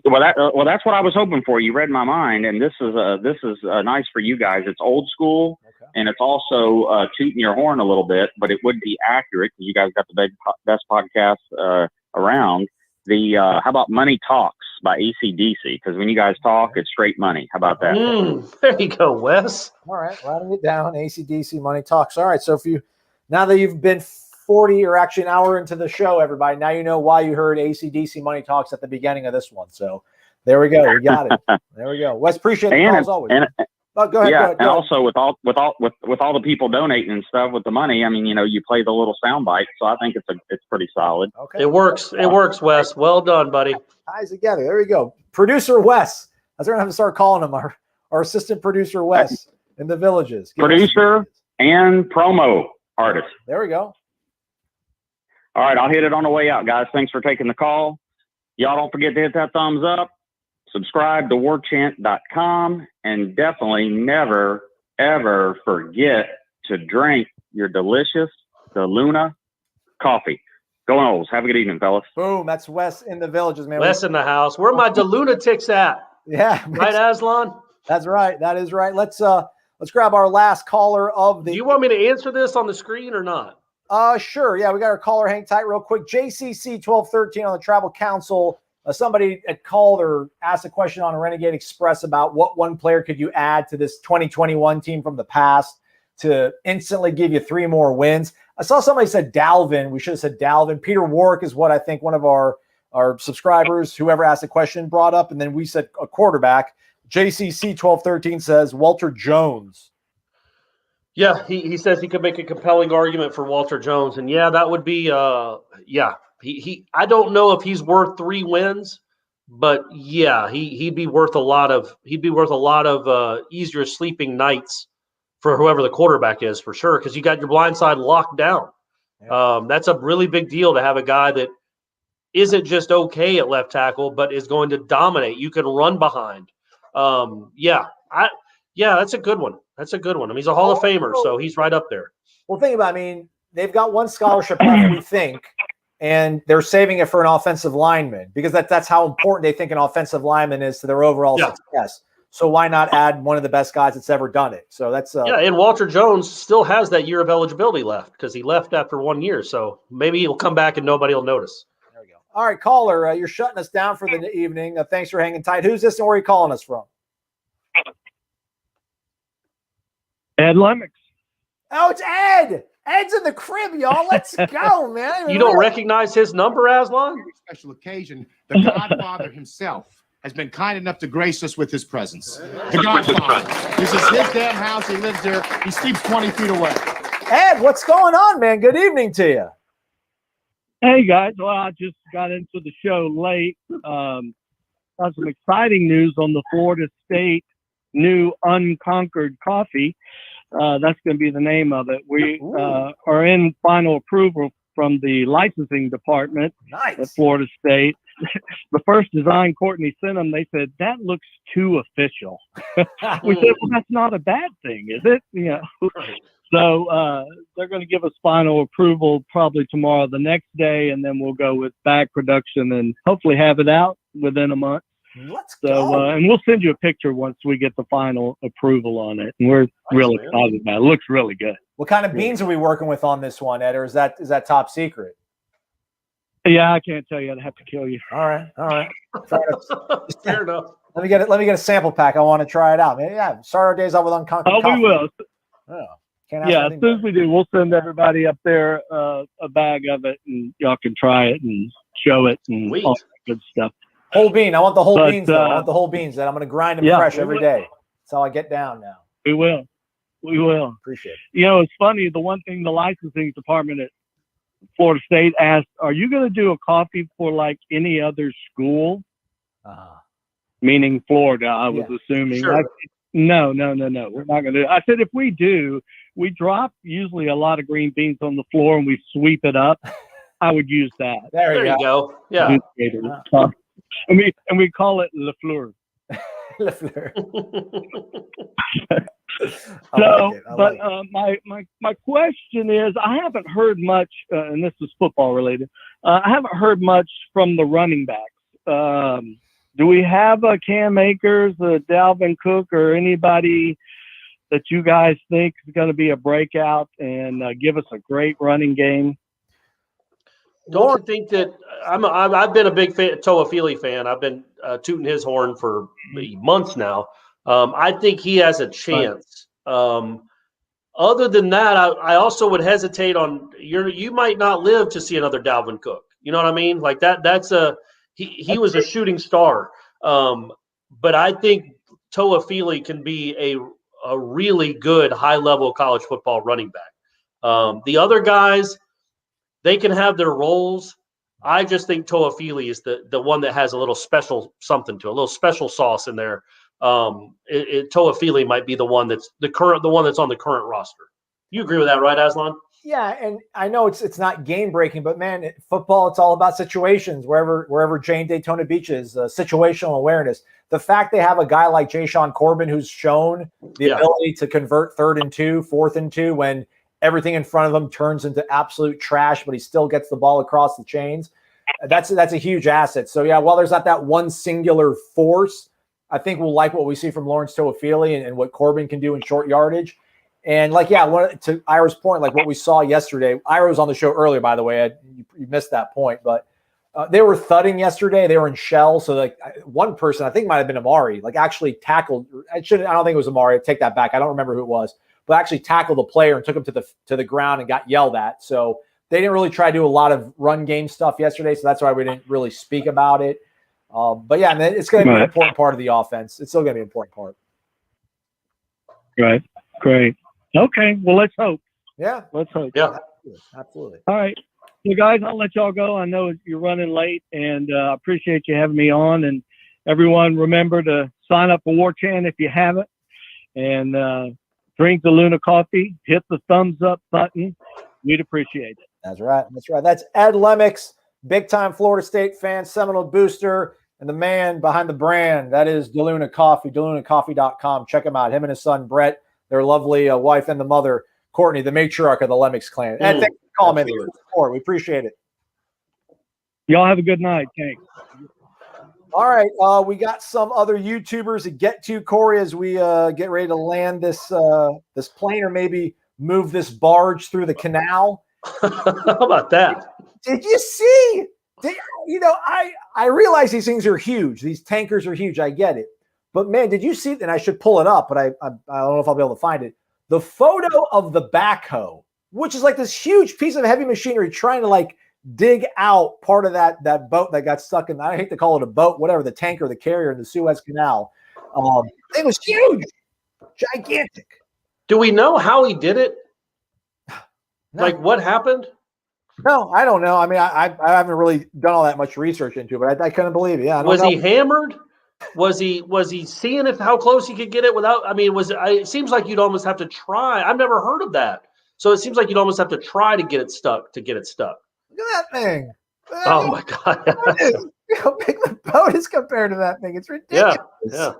Well, that's what I was hoping for. You read my mind, and this is nice for you guys. It's old school, and it's also tooting your horn a little bit, but it would be accurate because you guys got the best podcast around. How about Money Talks by AC/DC? Because when you guys talk, it's straight money. How about that? There you go, Wes. All right, writing it down. AC/DC Money Talks. All right, so now that you've been 6:40, or actually an hour into the show, everybody. Now you know why you heard AC/DC Money Talks at the beginning of this one. So there we go. We got it. There we go. Wes, appreciate the call as always. Go ahead. Yeah, go ahead. and also with all the people donating and stuff with the money, I mean, you play the little soundbite, so I think it's pretty solid. Okay. It works. It works, Wes. Well done, buddy. Ties together. There we go. Producer Wes. That's what we're going to have to start calling him, our assistant producer Wes in the Villages. Producer and promo artist. There we go. All right, I'll hit it on the way out, guys. Thanks for taking the call. Y'all don't forget to hit that thumbs up. Subscribe to warchant.com, and definitely never, ever forget to drink your delicious DeLuna coffee. Go Noles. Have a good evening, fellas. Boom. That's Wes in the Villages, man. Wes in the house. Where are my DeLunatics at? Yeah. Right, Aslan? That's right. That is right. Let's grab our last caller of the. Do you want me to answer this on the screen or not? Sure. Yeah, we got our caller. Hang tight real quick. JCC 1213 on the Travel Council. Somebody had called or asked a question on Renegade Express about what one player could you add to this 2021 team from the past to instantly give you 3 more wins. I saw somebody said Dalvin. We should have said Dalvin. Peter Warwick is what I think one of our subscribers, whoever asked the question, brought up. And then we said a quarterback. JCC 1213 says Walter Jones. Yeah, he says he could make a compelling argument for Walter Jones. And yeah, that would be He I don't know if he's worth 3 wins, but yeah, he'd be worth a lot of easier sleeping nights for whoever the quarterback is, for sure, because you got your blind side locked down. Yeah. That's a really big deal to have a guy that isn't just okay at left tackle, but is going to dominate. You can run behind. That's a good one. That's a good one. I mean, he's a Hall of Famer, so he's right up there. Well, think about it. I mean, they've got one scholarship left, we think, and they're saving it for an offensive lineman because that's how important they think an offensive lineman is to their overall success. So why not add one of the best guys that's ever done it? So that's and Walter Jones still has that year of eligibility left because he left after 1 year. So maybe he'll come back and nobody will notice. There we go. All right, caller, you're shutting us down for the evening. Thanks for hanging tight. Who's this and where are you calling us from? Ed Lemix. Oh, it's Ed. Ed's in the crib, y'all. Let's go, man. You don't recognize his number, Aslan? Special occasion, the Godfather himself has been kind enough to grace us with his presence. The Godfather. This is his damn house. He lives there. He sleeps 20 feet away. Ed, what's going on, man? Good evening to you. Hey, guys. Well, I just got into the show late. Got some exciting news on the Florida State new Unconquered coffee. That's going to be the name of it. We are in final approval from the licensing department at Florida State. The first design Courtney sent them, they said, that looks too official. We said, well, that's not a bad thing, is it? You know. So they're going to give us final approval probably tomorrow, the next day, and then we'll go with bag production and hopefully have it out within a month. Let's go. And we'll send you a picture once we get the final approval on it. And we're really excited about it. It looks really good. What kind of beans are we working with on this one, Ed, or is that top secret? Yeah, I can't tell you. I'd have to kill you. All right. Fair enough. Let me get a sample pack. I want to try it out. Man, yeah, start our days off with Unconquered coffee. We will. Oh, as soon as we do, we'll send everybody up there a bag of it, and y'all can try it and show it and all that good stuff. Whole bean. I want the whole beans, though. I want the whole beans. That I'm going to grind them fresh every day. That's how I get down now. We will. Appreciate it. You know, it's funny. The one thing the licensing department at Florida State asked, are you going to do a coffee for like any other school? Meaning Florida, I was assuming. Sure. No. We're not going to do it. I said, if we do, we drop usually a lot of green beans on the floor and we sweep it up. I would use that. There you go. Yeah. And we call it Le Fleur. Le Fleur. My question is, I haven't heard much, and this is football related. I haven't heard much from the running backs. Do we have a Cam Akers, a Dalvin Cook, or anybody that you guys think is going to be a breakout and give us a great running game? Don't you think that I've been a big Toa Feely fan. I've been tooting his horn for months now. I think he has a chance. Other than that, I also would hesitate on you might not live to see another Dalvin Cook. You know what I mean? Like that's he was a shooting star. But I think Toafili can be a really good high-level college football running back. The other guys, they can have their roles. I just think Toafili is the one that has a little special something to it, a little special sauce in there. Toafili might be the one that's on the current roster. You agree with that, right, Aslan? Yeah, and I know it's not game breaking, but man, football, it's all about situations. Wherever Jane Daytona Beach is, situational awareness. The fact they have a guy like Jashaun Corbin who's shown the ability to convert 3rd and 2, 4th and 2 when everything in front of him turns into absolute trash, but he still gets the ball across the chains. That's a huge asset. So yeah, while there's not that one singular force, I think we'll like what we see from Lawrence Toafili and what Corbin can do in short yardage. And to Ira's point, like what we saw yesterday, Ira was on the show earlier, by the way. You missed that point, but they were thudding yesterday. They were in shell. So one person, I think might have been Amari, actually tackled. I don't think it was Amari. I take that back. I don't remember who it was, but actually tackled the player and took him to the ground and got yelled at. So they didn't really try to do a lot of run game stuff yesterday. So that's why we didn't really speak about it. But yeah, it's going to be an important part of the offense. It's still going to be an important part. Right. Great. Okay. Well, let's hope. Yeah. Let's hope. Yeah. Absolutely. All right. So, guys, I'll let y'all go. I know you're running late, and I appreciate you having me on. And everyone, remember to sign up for Warchant if you haven't, and drink the Luna coffee. Hit the thumbs up button. We'd appreciate it. That's right. That's Ed Lemix, big-time Florida State fan, Seminole booster, and the man behind the brand. That is DeLuna Coffee, DeLunaCoffee.com. Check him out. Him and his son, Brett, their lovely wife, and the mother, Courtney, the matriarch of the Lemix clan. And thanks for calling in. We appreciate it. Y'all have a good night. Thanks. All right. We got some other YouTubers to get to, Corey, as we get ready to land this plane or maybe move this barge through the canal. How about that? Did you see? I realize these things are huge. These tankers are huge. I get it. But, man, did you see – and I should pull it up, but I don't know if I'll be able to find it. The photo of the backhoe, which is like this huge piece of heavy machinery trying to, dig out part of that boat that got stuck in – I hate to call it a boat, whatever, the tanker, the carrier in the Suez Canal. It was huge, gigantic. Do we know how he did it? No. What happened? No, I don't know. I mean, I haven't really done all that much research into it, but I couldn't believe it. Yeah, was he hammered? Was he seeing how close he could get it without? I mean, it seems like you'd almost have to try. I've never heard of that, so it seems like you'd almost have to try to get it stuck. Look at that thing! Oh my god! How big the boat is compared to that thing? It's ridiculous. Yeah.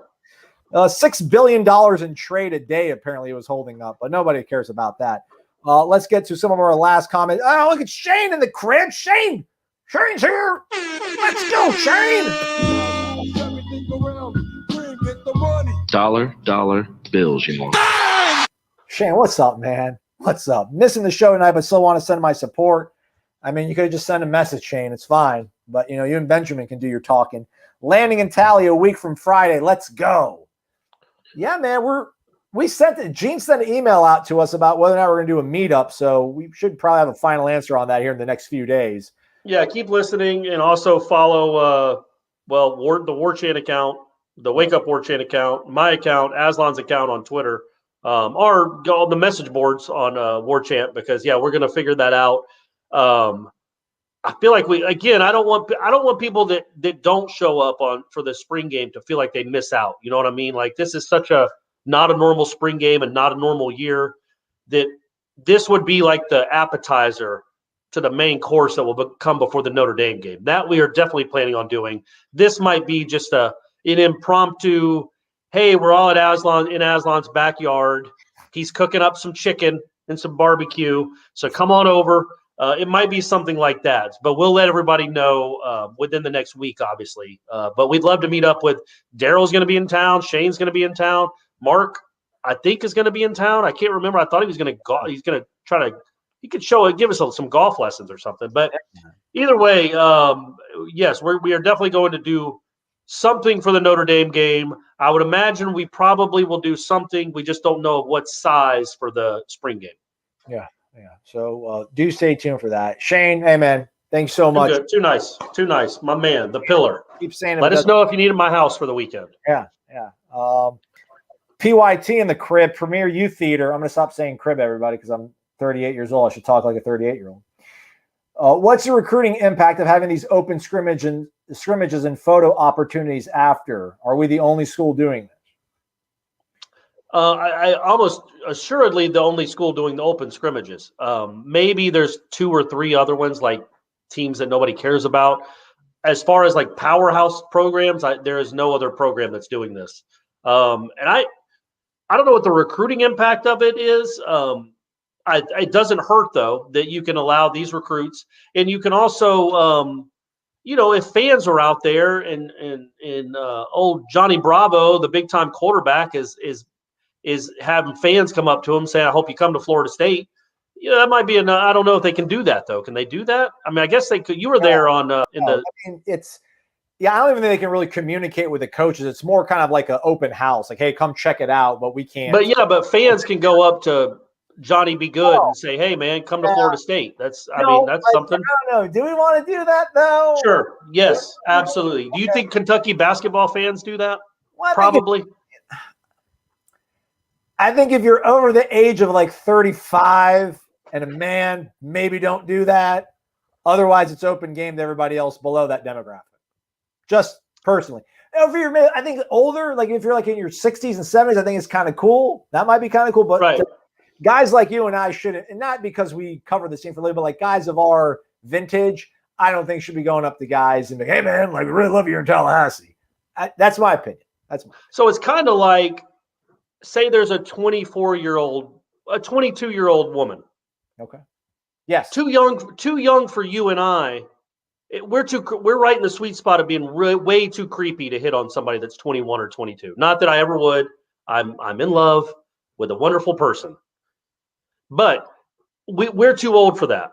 $6 billion in trade a day apparently it was holding up, but nobody cares about that. Let's get to some of our last comments. Oh, look at Shane in the crib. Shane's here. Let's go, Shane. Dollar bills, y'all. Shane, what's up, man? What's up? Missing the show tonight, but still want to send my support. I mean, you could have just sent a message, Shane. It's fine. But, you and Benjamin can do your talking. Landing in Tally a week from Friday. Let's go. Yeah, man, Gene sent an email out to us about whether or not we're going to do a meetup, so we should probably have a final answer on that here in the next few days. Yeah, keep listening and also follow, the Warchant account, the Wake Up Warchant account, my account, Aslan's account on Twitter, or go on the message boards on Warchant because we're going to figure that out. I feel like I don't want people that don't show up for the spring game to feel like they miss out. You know what I mean? Like this is such a not a normal spring game and not a normal year that this would be like the appetizer to the main course that will come before the Notre Dame game. That we are definitely planning on doing. This might be just an impromptu, hey, we're all at Aslan's backyard. He's cooking up some chicken and some barbecue. So come on over. It might be something like that, but we'll let everybody know within the next week, obviously. But we'd love to meet up with Daryl's going to be in town. Shane's going to be in town. Mark, I think, is going to be in town. I can't remember. I thought he was going to go. He's going to try to. He could give us some golf lessons or something. But either way, yes, we are definitely going to do something for the Notre Dame game. I would imagine we probably will do something. We just don't know of what size for the spring game. Yeah. So do stay tuned for that. Shane, hey, man, thanks so much. Too nice. My man, the pillar. Keep saying it. Let us know if you need my house for the weekend. Yeah. PYT in the crib, Premier Youth Theater. I'm going to stop saying crib, everybody, because I'm 38 years old. I should talk like a 38-year-old. What's the recruiting impact of having these open scrimmages and photo opportunities after? Are we the only school doing this? I almost assuredly the only school doing the open scrimmages. Maybe there's 2 or 3 other ones, like teams that nobody cares about. As far as like powerhouse programs, there is no other program that's doing this. And I don't know what the recruiting impact of it is. It doesn't hurt though that you can allow these recruits, and you can also, if fans are out there and old Johnny Bravo, the big time quarterback, is having fans come up to him saying, "I hope you come to Florida State." Yeah, that might be I don't know if they can do that though. Can they do that? I mean, I guess they could. You were there on I don't even think they can really communicate with the coaches. It's more kind of like an open house, like, "Hey, come check it out," but we can't. But fans can go up to Johnny Be Good and say, "Hey, man, come to Florida State." That's something. I don't know. Do we want to do that though? Sure. Yes, absolutely. Do you think Kentucky basketball fans do that? Well, Probably. I think if you're over the age of like 35 and a man, maybe don't do that. Otherwise, it's open game to everybody else below that demographic. Just personally. I think older, like if you're like in your 60s and 70s, I think it's kind of cool. That might be kind of cool. But guys like you and I shouldn't, and not because we cover the scene for a little, but like guys of our vintage, I don't think should be going up to guys and be, "Hey, man, like we really love you in Tallahassee." That's my opinion. So it's kind of like, say there's a 24-year-old, a 22-year-old woman. Okay. Yes. Too young for you and I. We're right in the sweet spot of being way too creepy to hit on somebody that's 21 or 22. Not that I ever would. I'm in love with a wonderful person, but we're too old for that.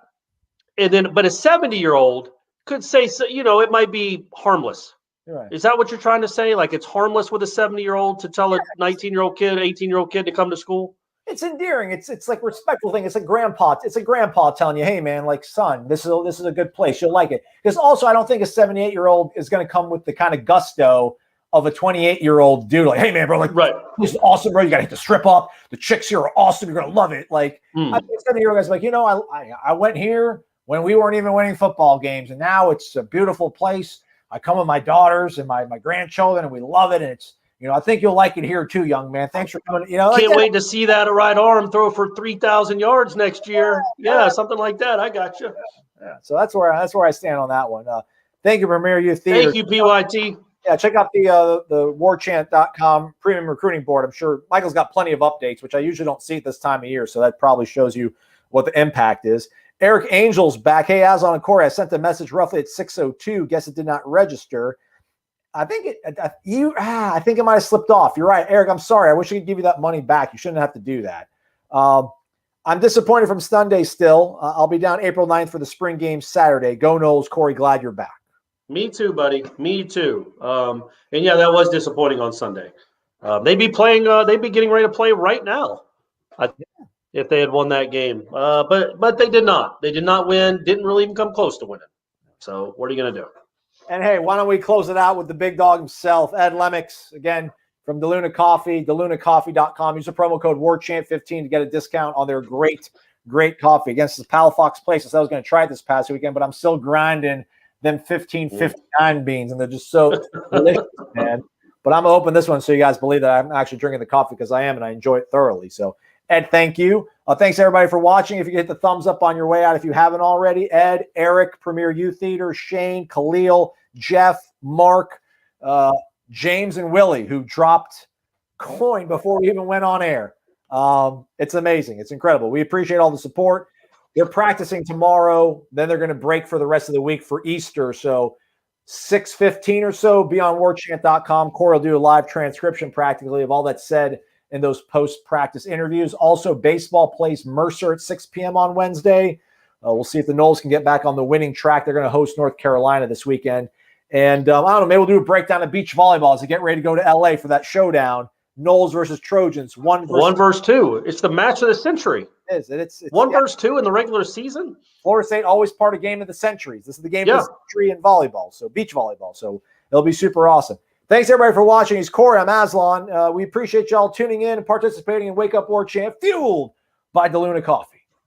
But a 70-year-old could say, it might be harmless. Right. Is that what you're trying to say? Like it's harmless with a 70-year-old to tell a 19-year-old kid, 18-year-old kid to come to school? It's endearing. It's like a respectful thing. It's a grandpa telling you, "Hey, man, like son, this is a good place. You'll like it." Because also, I don't think a 78-year-old is going to come with the kind of gusto of a 28-year-old dude. Like, "Hey, man, bro, like this is awesome, bro. You got to hit the strip up. The chicks here are awesome. You're gonna love it." Like, I think 70-year-old guys like, I went here when we weren't even winning football games, and now it's a beautiful place. I come with my daughters and my grandchildren, and we love it. And it's, I think you'll like it here too, young man. Thanks for coming. Can't wait to see that right arm throw for 3,000 yards next year. Yeah, something like that. I got you. Yeah. So that's where I stand on that one. Thank you, Premier Youth Theater. Thank you, PYT. Yeah, check out the warchant.com premium recruiting board. I'm sure Michael's got plenty of updates, which I usually don't see at this time of year. So that probably shows you what the impact is. Eric Angel's back. "Hey, Azon and Corey, I sent a message roughly at 6:02. Guess it did not register. I think it might have slipped off. You're right, Eric. I'm sorry. I wish I could give you that money back. You shouldn't have to do that. I'm disappointed from Sunday still. I'll be down April 9th for the spring game Saturday. Go Noles, Corey. Glad you're back." Me too, buddy. Me too. And yeah, that was disappointing on Sunday. They'd be getting ready to play right now. If they had won that game. But they did not. They did not win. Didn't really even come close to winning. So what are you going to do? And hey, why don't we close it out with the big dog himself, Ed Lemix, again, from DeLuna Coffee, DeLunaCoffee.com. Use the promo code WARCHANT15 to get a discount on their great coffee. Against the Palafox place. I said I was going to try it this past weekend, but I'm still grinding them 1559 beans, and they're just so delicious, man. But I'm going to open this one so you guys believe that I'm actually drinking the coffee, because I am, and I enjoy it thoroughly. So Ed, thank you. Thanks, everybody, for watching. If you could hit the thumbs up on your way out if you haven't already. Ed, Eric, Premier Youth Theater, Shane, Khalil, Jeff, Mark, James, and Willie, who dropped coin before we even went on air. It's amazing. It's incredible. We appreciate all the support. They're practicing tomorrow. Then they're going to break for the rest of the week for Easter. So 6:15 or so, be on warchant.com. Corey will do a live transcription practically of all that's said in those post-practice interviews. Also, baseball plays Mercer at 6 p.m. on Wednesday. We'll see if the Noles can get back on the winning track. They're going to host North Carolina this weekend. And I don't know, maybe we'll do a breakdown of beach volleyball as we get ready to go to LA for that showdown. Noles versus Trojans. One versus two. It's the match of the century. It is. It's one versus two in the regular season. Florida State always part of game of the centuries. This is the game of the century in volleyball, so beach volleyball. So it'll be super awesome. Thanks everybody for watching. He's Corey. I'm Aslan. We appreciate y'all tuning in and participating in Wake Up War Chant, fueled by DeLuna Coffee.